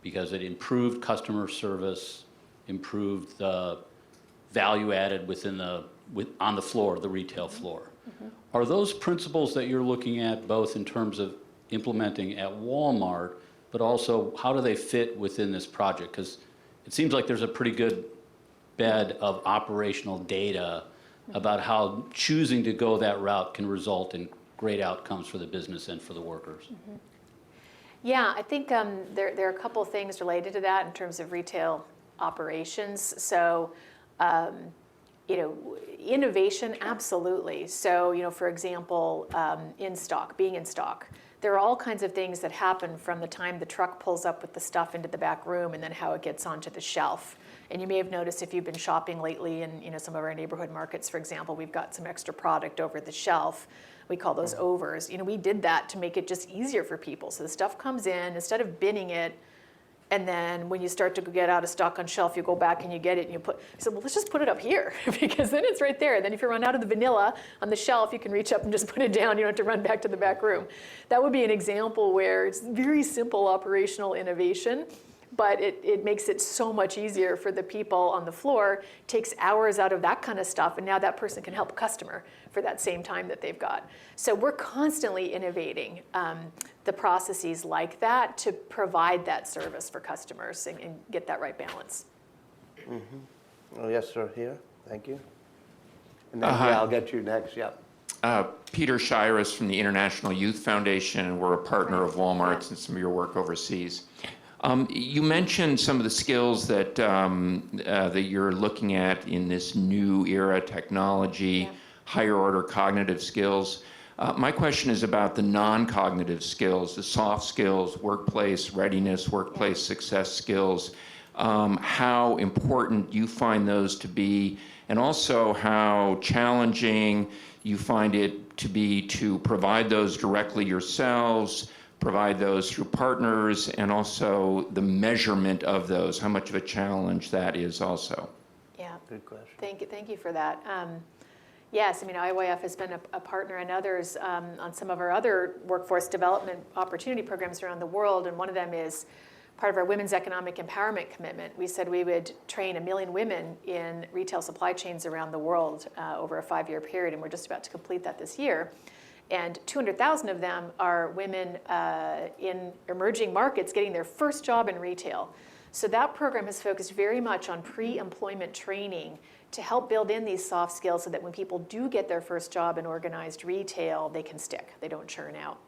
because it improved customer service, improved the value added on the floor, the retail floor. Are those principles that you're looking at both in terms of implementing at Walmart, but also how do they fit within this project? Because it seems like there's a pretty good bed of operational data about how choosing to go that route can result in great outcomes for the business and for the workers. Yeah, I think there are a couple of things related to that in terms of retail operations. So, innovation, absolutely. So, for example, being in stock. There are all kinds of things that happen from the time the truck pulls up with the stuff into the back room and then how it gets onto the shelf. And you may have noticed if you've been shopping lately in some of our neighborhood markets, for example, we've got some extra product over the shelf. We call those overs. We did that to make it just easier for people. So the stuff comes in, instead of binning it, and then when you start to get out of stock on shelf, you go back and you get it and you put, I said, well, let's just put it up here because then it's right there. And then if you run out of the vanilla on the shelf, you can reach up and just put it down. You don't have to run back to the back room. That would be an example where it's very simple operational innovation, but it makes it so much easier for the people on the floor, takes hours out of that kind of stuff, and now that person can help a customer for that same time that they've got. So we're constantly innovating the processes like that to provide that service for customers and get that right balance. Oh, yes, sir, here. Thank you. And then I'll get you next, yeah. Peter Shiras from the International Youth Foundation, and we're a partner of Walmart's and some of your work overseas. You mentioned some of the skills that that you're looking at in this new era, technology, higher order cognitive skills. My question is about the non-cognitive skills, the soft skills, workplace readiness, workplace success skills. how important you find those to be, and also how challenging you find it to be to provide those directly yourselves, provide those through partners, and also the measurement of those, how much of a challenge that is also. Yeah. Good question. Thank you for that. Yes, I mean, IYF has been a partner and others on some of our other workforce development opportunity programs around the world, and one of them is part of our Women's Economic Empowerment Commitment. We said we would train 1 million women in retail supply chains around the world over a 5-year period, and we're just about to complete that this year. And 200,000 of them are women in emerging markets getting their first job in retail. So that program has focused very much on pre-employment training to help build in these soft skills so that when people do get their first job in organized retail, they can stick, they don't churn out.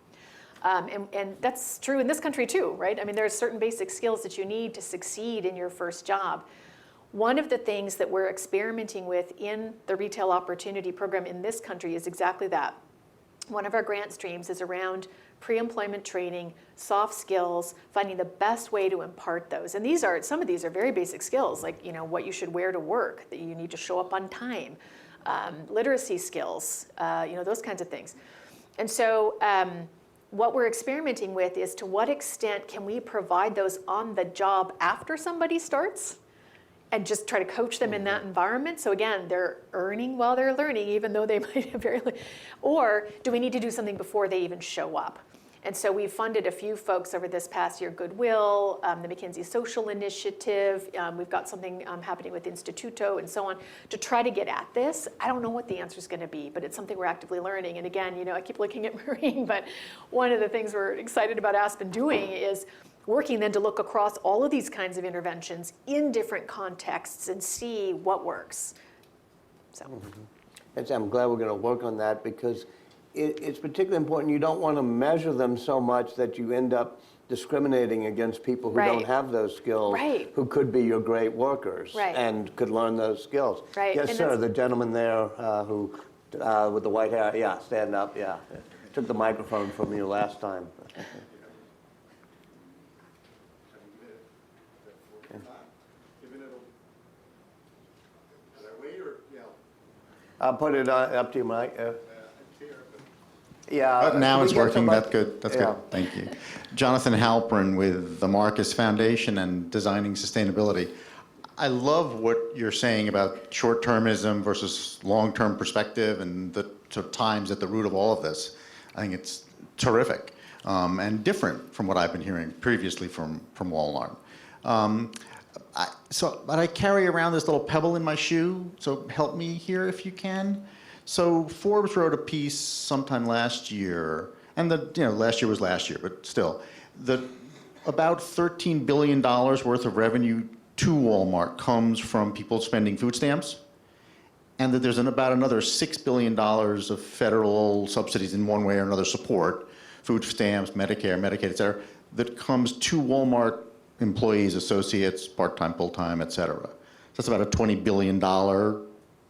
And that's true in this country too, right? I mean, there are certain basic skills that you need to succeed in your first job. One of the things that we're experimenting with in the Retail Opportunity Program in this country is exactly that. One of our grant streams is around pre-employment training, soft skills, finding the best way to impart those. And some of these are very basic skills, like, you know, what you should wear to work, that you need to show up on time, literacy skills, you know, those kinds of things. And so what we're experimenting with is, to what extent can we provide those on the job after somebody starts, and just try to coach them in that environment. So again, they're earning while they're learning, even though they might have or do we need to do something before they even show up? And so we've funded a few folks over this past year, Goodwill, the McKinsey Social Initiative, we've got something happening with Instituto and so on, to try to get at this. I don't know what the answer is going to be, but it's something we're actively learning. And again, you know, I keep looking at Maureen, but one of the things we're excited about Aspen doing is working then to look across all of these kinds of interventions in different contexts and see what works. So. And I'm glad we're going to work on that, because it's particularly important. You don't want to measure them so much that you end up discriminating against people who don't have those skills, who could be your great workers and could learn those skills. Yes, and sir, the gentleman there who, with the white hair, yeah, stand up, yeah. Took the microphone from you last time. I'll put it up to you, Mike. Yeah. Now it's working. That's good. That's good. Thank you. Jonathan Halpern with the Marcus Foundation and Designing Sustainability. I love what you're saying about short-termism versus long-term perspective and the sort of times at the root of all of this. I think it's terrific and different from what I've been hearing previously from Walmart. But I carry around this little pebble in my shoe, so help me here if you can. So Forbes wrote a piece sometime last year, and last year was last year, but still, about $13 billion worth of revenue to Walmart comes from people spending food stamps, and that there's about another $6 billion of federal subsidies in one way or another support, food stamps, Medicare, Medicaid, et cetera, that comes to Walmart employees, associates, part-time, full-time, et cetera. That's about a $20 billion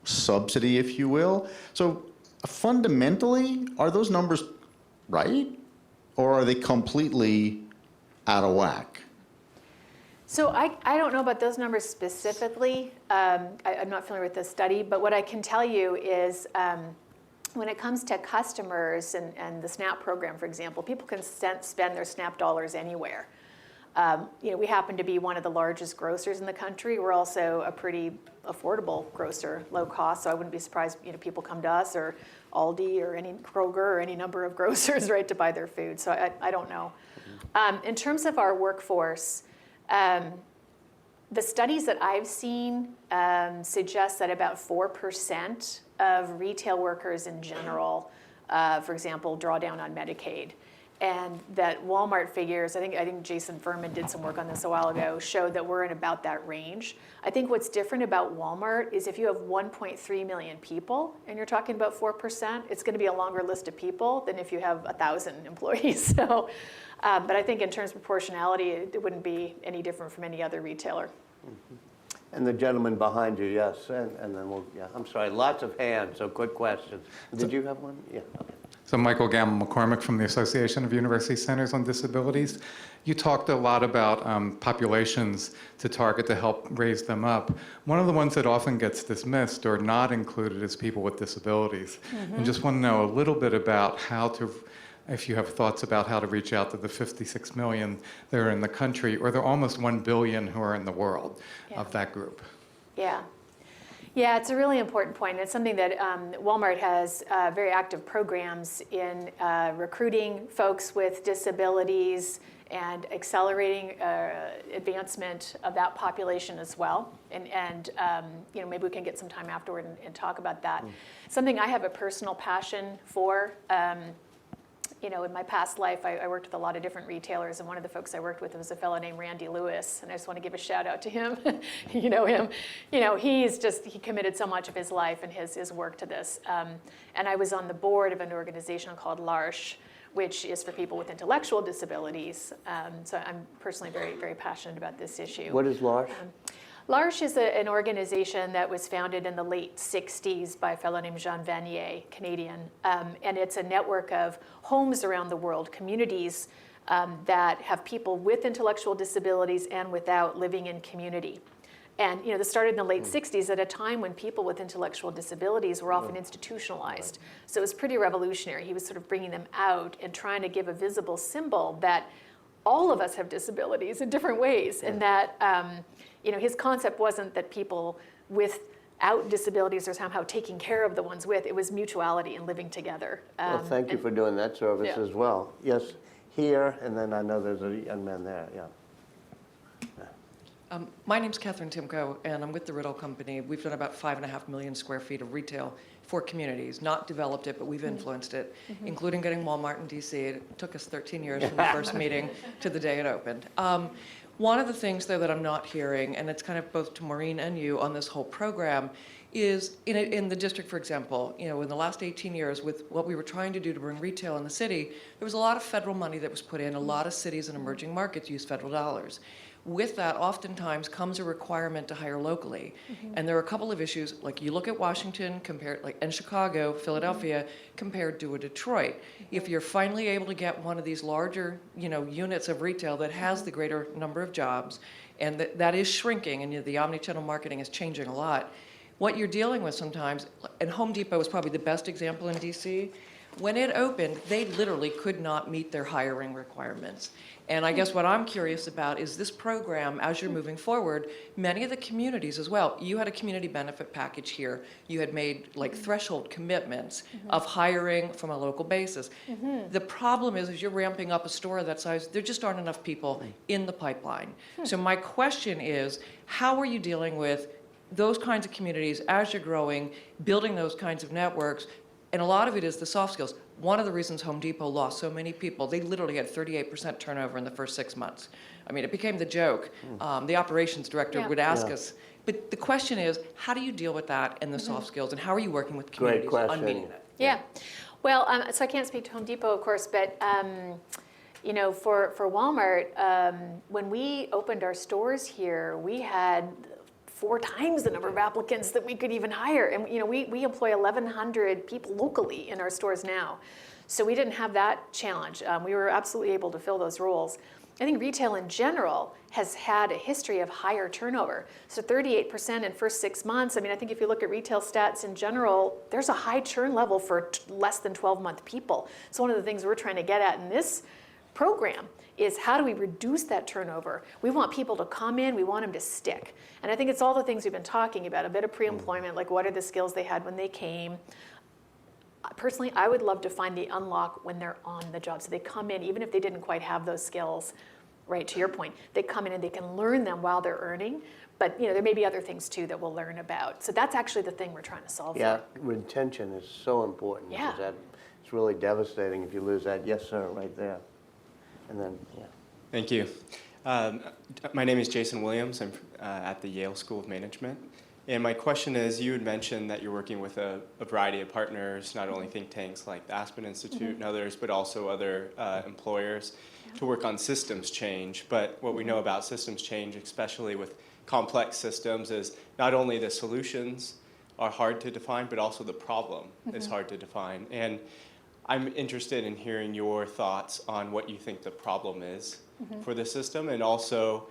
subsidy, if you will. So fundamentally, are those numbers right? Or are they completely out of whack? So I don't know about those numbers specifically. I'm not familiar with this study, but what I can tell you is when it comes to customers and the SNAP program, for example, people can spend their SNAP dollars anywhere. We happen to be one of the largest grocers in the country. We're also a pretty affordable grocer, low cost, so I wouldn't be surprised people come to us, or Aldi, or any Kroger, or any number of grocers, right, to buy their food. So I don't know. In terms of our workforce, the studies that I've seen suggest that about 4% of retail workers in general, for example, draw down on Medicaid. And that Walmart figures, I think Jason Furman did some work on this a while ago, showed that we're in about that range. I think what's different about Walmart is if you have 1.3 million people and you're talking about 4%, it's going to be a longer list of people than if you have 1,000 employees. So, but I think in terms of proportionality, it wouldn't be any different from any other retailer. And the gentleman behind you, yes, and then I'm sorry, lots of hands, so quick questions. Did you have one? Yeah. Okay. So Michael Gamble McCormick from the Association of University Centers on Disabilities. You talked a lot about populations to target to help raise them up. One of the ones that often gets dismissed or not included is people with disabilities. And just want to know a little bit about how to, if you have thoughts about how to reach out to the 56 million that are in the country, or the almost 1 billion who are in the world of that group. Yeah. Yeah, it's a really important point. It's something that Walmart has very active programs in recruiting folks with disabilities and accelerating advancement of that population as well. And you know, maybe we can get some time afterward and talk about that. Something I have a personal passion for. You know, in my past life, I worked with a lot of different retailers, and one of the folks I worked with was a fellow named Randy Lewis, and I just want to give a shout out to him. You know him. You know, he committed so much of his life and his work to this. And I was on the board of an organization called L'Arche, which is for people with intellectual disabilities. So I'm personally very, very passionate about this issue. What is L'Arche? L'Arche is an organization that was founded in the late 60s by a fellow named Jean Vanier, Canadian. And it's a network of homes around the world, communities that have people with intellectual disabilities and without living in community. And you know, this started in the late 60s at a time when people with intellectual disabilities were often institutionalized. So it was pretty revolutionary. He was sort of bringing them out and trying to give a visible symbol that all of us have disabilities in different ways, and that you know, his concept wasn't that people without disabilities are somehow taking care of the ones with. It was mutuality and living together. Well, thank you for doing that service Yeah. as well. Yes, here, and then I know there's a young man there, yeah. My name's Catherine Timko, and I'm with the Riddle Company. We've done about 5.5 million square feet of retail for communities. Not developed it, but we've influenced it, including getting Walmart in DC. It took us 13 years from the first meeting to the day it opened. One of the things, though, that I'm not hearing, and it's kind of both to Maureen and you on this whole program, is in the district, for example, you know, in the last 18 years with what we were trying to do to bring retail in the city, there was a lot of federal money that was put in. A lot of cities and emerging markets use federal dollars. With that, oftentimes comes a requirement to hire locally. And there are a couple of issues, like you look at Washington compared, like, and Chicago, Philadelphia, compared to a Detroit. If you're finally able to get one of these larger, you know, units of retail that has the greater number of jobs, and that is shrinking, and you know, the omnichannel marketing is changing a lot, what you're dealing with sometimes, and Home Depot is probably the best example in DC, when it opened, they literally could not meet their hiring requirements. And I guess what I'm curious about is this program, as you're moving forward, many of the communities as well, you had a community benefit package here. You had made like threshold commitments of hiring from a local basis. The problem is, as you're ramping up a store that size, there just aren't enough people in the pipeline. So my question is, how are you dealing with those kinds of communities as you're growing, building those kinds of networks? And a lot of it is the soft skills. One of the reasons Home Depot lost so many people, they literally had 38% turnover in the first 6 months. I mean, it became the joke. The operations director would ask us. But the question is, how do you deal with that and the soft skills, and how are you working with communities on meeting that? Yeah. Well, so I can't speak to Home Depot, of course, but you know, for Walmart, when we opened our stores here, we had 4 times the number of applicants that we could even hire. And you know, we employ 1,100 people locally in our stores now. So we didn't have that challenge. We were absolutely able to fill those roles. I think retail in general has had a history of higher turnover. So 38% in first 6 months. I mean, I think if you look at retail stats in general, there's a high churn level for less than 12-month people. So one of the things we're trying to get at in this program is how do we reduce that turnover? We want people to come in, we want them to stick. And I think it's all the things we've been talking about, a bit of pre-employment, like what are the skills they had when they came. Personally, I would love to find the unlock when they're on the job. So they come in, even if they didn't quite have those skills, right, to your point, they come in and they can learn them while they're earning. But you know, there may be other things too that we'll learn about. So that's actually the thing we're trying to solve Yeah, for. retention is so important. Yeah. Because it's really devastating if you lose that. Yes, sir, right there. And then, yeah. Thank you. My name is Jason Williams. I'm at the Yale School of Management. And my question is, you had mentioned that you're working with a variety of partners, not only think tanks like the Aspen Institute and others, but also other employers to work on systems change. But what we know about systems change, especially with complex systems, is not only the solutions are hard to define, but also the problem is hard to define. And I'm interested in hearing your thoughts on what you think the problem is for the system, and also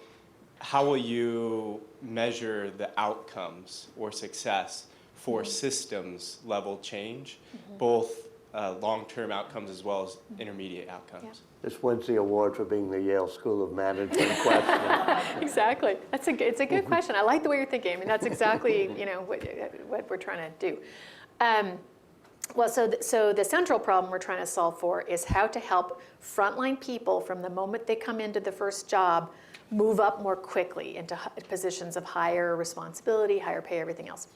how will you measure the outcomes or success for systems level change, both long-term outcomes as well as intermediate outcomes. This wins the award for being the Yale School of Management question. Exactly. It's a good question. I like the way you're thinking. I mean, that's exactly what we're trying to do. Well, so the central problem we're trying to solve for is how to help frontline people from the moment they come into the first job move up more quickly into positions of higher responsibility, higher pay, everything else.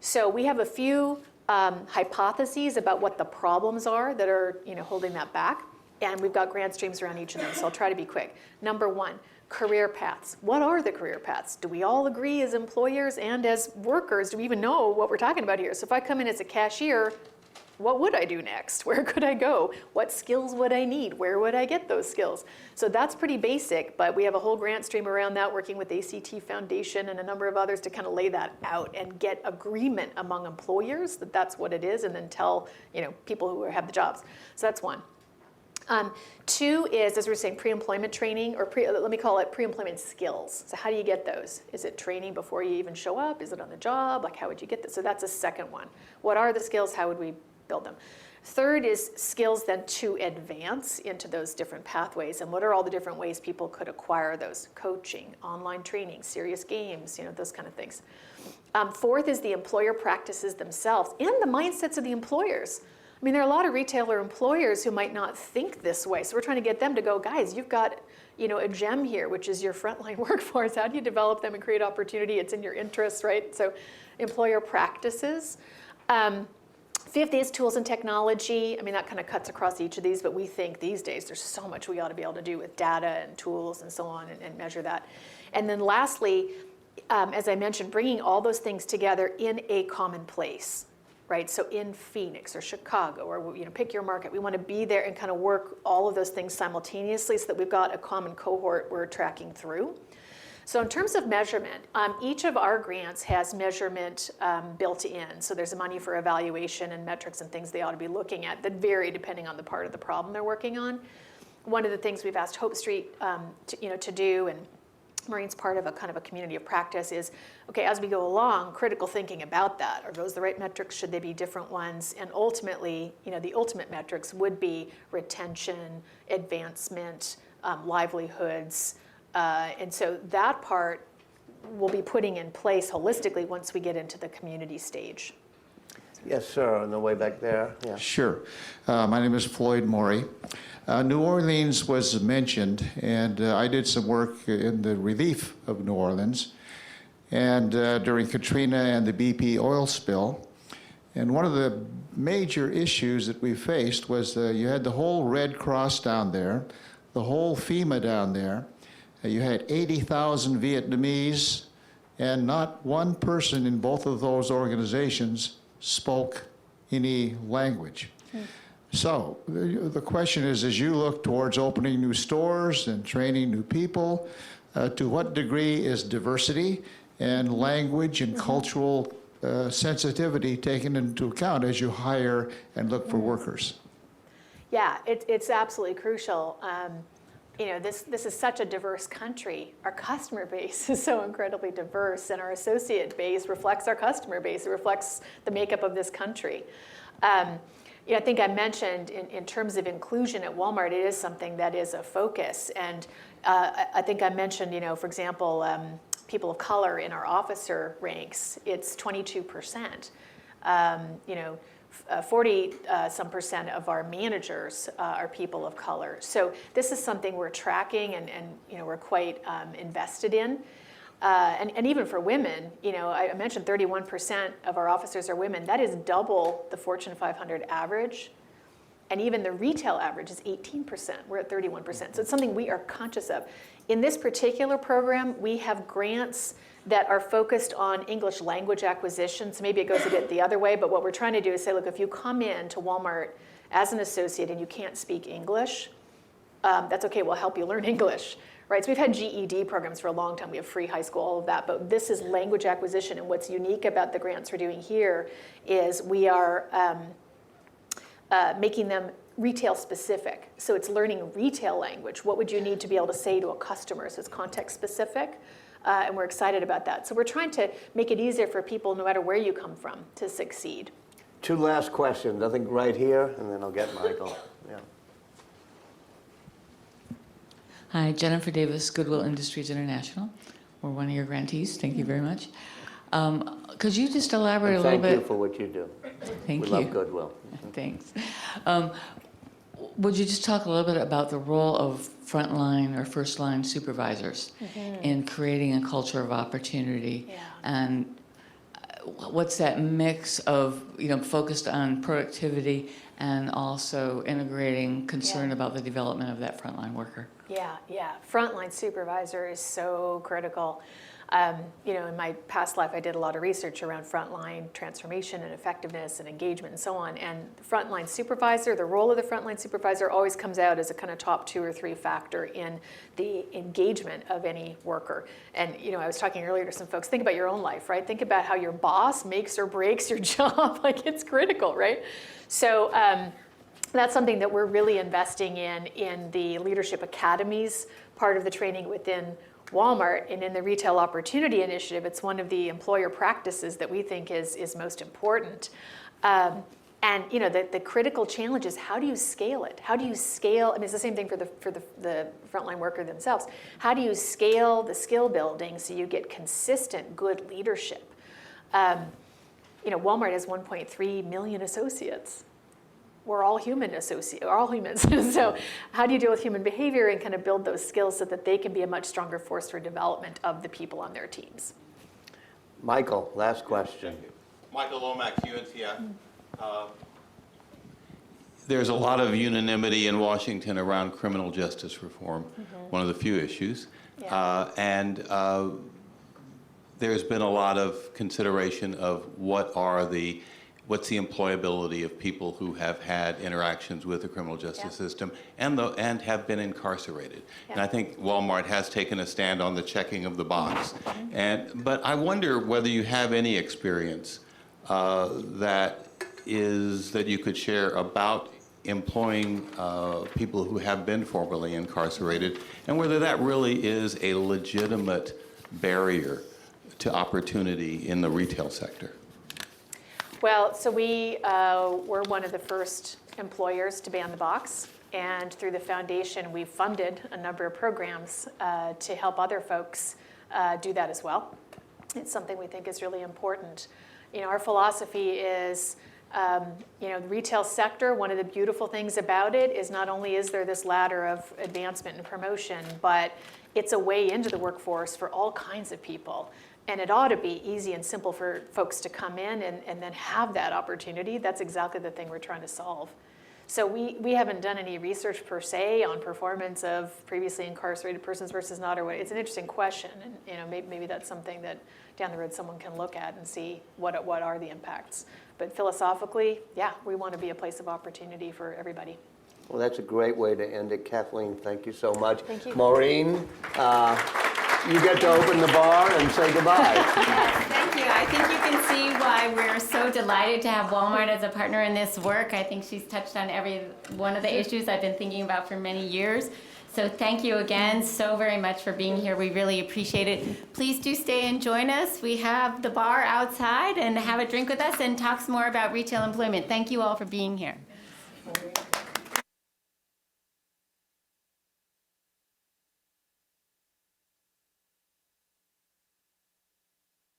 So we have a few hypotheses about what the problems are that are holding that back, and we've got grant streams around each of them, so I'll try to be quick. Number one, career paths. What are the career paths? Do we all agree as employers and as workers? Do we even know what we're talking about here? So if I come in as a cashier, what would I do next? Where could I go? What skills would I need? Where would I get those skills? So that's pretty basic, but we have a whole grant stream around that, working with ACT Foundation and a number of others to kind of lay that out and get agreement among employers that that's what it is, and then tell people who have the jobs. So that's one. Two is, as we're saying, pre-employment training, or let me call it pre-employment skills. So how do you get those? Is it training before you even show up? Is it on the job? Like, how would you get this? So that's a second one. What are the skills? How would we build them? Third is skills then to advance into those different pathways, and what are all the different ways people could acquire those? Coaching, online training, serious games, those kind of things. Fourth is the employer practices themselves and the mindsets of the employers. I mean, there are a lot of retailer employers who might not think this way. So we're trying to get them to go, guys, you've got a gem here, which is your frontline workforce. How do you develop them and create opportunity? It's in your interest, right? So employer practices. Fifth is tools and technology. I mean, that kind of cuts across each of these, but we think these days there's so much we ought to be able to do with data and tools and so on, and measure that. And then lastly, as I mentioned, bringing all those things together in a common place. Right, so in Phoenix or Chicago, or pick your market, we want to be there and kind of work all of those things simultaneously so that we've got a common cohort we're tracking through. So in terms of measurement, each of our grants has measurement built in. So there's money for evaluation and metrics and things they ought to be looking at that vary depending on the part of the problem they're working on. One of the things we've asked Hope Street to do, and Maureen's part of a kind of a community of practice, is, okay, as we go along, critical thinking about that. Are those the right metrics? Should they be different ones? And ultimately, the ultimate metrics would be retention, advancement, livelihoods. And so that part we'll be putting in place holistically once we get into the community stage. Yes, sir, on the way back there. Yeah. Sure. My name is Floyd Morey. New Orleans was mentioned, and I did some work in the relief of New Orleans, and during Katrina and the BP oil spill. And one of the major issues that we faced was you had the whole Red Cross down there, the whole FEMA down there. You had 80,000 Vietnamese, and not one person in both of those organizations spoke any language. So the question is, as you look towards opening new stores and training new people, to what degree is diversity and language and cultural sensitivity taken into account as you hire and look for workers? Yeah, it's absolutely crucial. This is such a diverse country. Our customer base is so incredibly diverse, and our associate base reflects our customer base. It reflects the makeup of this country. I think I mentioned in terms of inclusion at Walmart, it is something that is a focus. And I think I mentioned, for example, people of color in our officer ranks, it's 22%. 40% of our managers are people of color. So this is something we're tracking and we're quite invested in. And even for women, I mentioned 31% of our officers are women. That is double the Fortune 500 average. And even the retail average is 18%. We're at 31%. So it's something we are conscious of. In this particular program, we have grants that are focused on English language acquisition. So maybe it goes a bit the other way, but what we're trying to do is say, look, if you come in to Walmart as an associate and you can't speak English, that's okay, we'll help you learn English. Right, so we've had GED programs for a long time. We have free high school, all of that. But this is language acquisition. And what's unique about the grants we're doing here is we are making them retail specific. So it's learning retail language. What would you need to be able to say to a customer? So it's context specific, and we're excited about that. So we're trying to make it easier for people, no matter where you come from, to succeed. 2 last questions, I think right here, and then I'll get Michael. Yeah. Hi, Jennifer Davis, Goodwill Industries International. We're one of your grantees. Thank you very much. Could you just elaborate a little bit? Thank you for what you do. Thank We you. love Goodwill. Thanks. Would you just talk a little bit about the role of frontline or first-line supervisors in creating a culture of opportunity? Yeah. And what's that mix of, focused on productivity and also integrating concern about the development of that frontline worker? Yeah. Frontline supervisor is so critical. In my past life, I did a lot of research around frontline transformation and effectiveness and engagement and so on. And the frontline supervisor, the role of the frontline supervisor always comes out as a kind of top 2 or 3 factor in the engagement of any worker. And, I was talking earlier to some folks, think about your own life, right? Think about how your boss makes or breaks your job. Like, it's critical, right? So that's something that we're really investing in the Leadership Academies part of the training within Walmart, and in the Retail Opportunity Initiative, it's one of the employer practices that we think is most important. And the critical challenge is, how do you scale it? How do you scale? I mean, it's the same thing for the frontline worker themselves. How do you scale the skill building so you get consistent, good leadership? Walmart has 1.3 million associates. We're all humans. So how do you deal with human behavior and kind of build those skills so that they can be a much stronger force for development of the people on their teams? Michael, last question. Michael Lomax, UNCF. There's a lot of unanimity in Washington around criminal justice reform, one of the few issues. Yeah. There's been a lot of consideration of what's the employability of people who have had interactions with the criminal justice system and have been incarcerated. Yeah. And I think Walmart has taken a stand on the checking of the box. But I wonder whether you have any experience that you could share about employing people who have been formerly incarcerated, and whether that really is a legitimate barrier to opportunity in the retail sector. Well, so we were one of the first employers to ban the box, and through the foundation, we funded a number of programs to help other folks do that as well. It's something we think is really important. Our philosophy is, the retail sector, one of the beautiful things about it is not only is there this ladder of advancement and promotion, but it's a way into the workforce for all kinds of people. And it ought to be easy and simple for folks to come in and then have that opportunity. That's exactly the thing we're trying to solve. So we haven't done any research per se on performance of previously incarcerated persons versus not, or what. It's an interesting question, and maybe that's something that down the road someone can look at and see what are the impacts. But philosophically, yeah, we want to be a place of opportunity for everybody. Well, that's a great way to end it. Kathleen, thank you so much. Thank you. Maureen, you get to open the bar and say goodbye. Yes, thank you. I think you can see why we're so delighted to have Walmart as a partner in this work. I think she's touched on every one of the issues I've been thinking about for many years. So thank you again so very much for being here. We really appreciate it. Please do stay and join us. We have the bar outside, and have a drink with us and talk some more about retail employment. Thank you all for being here.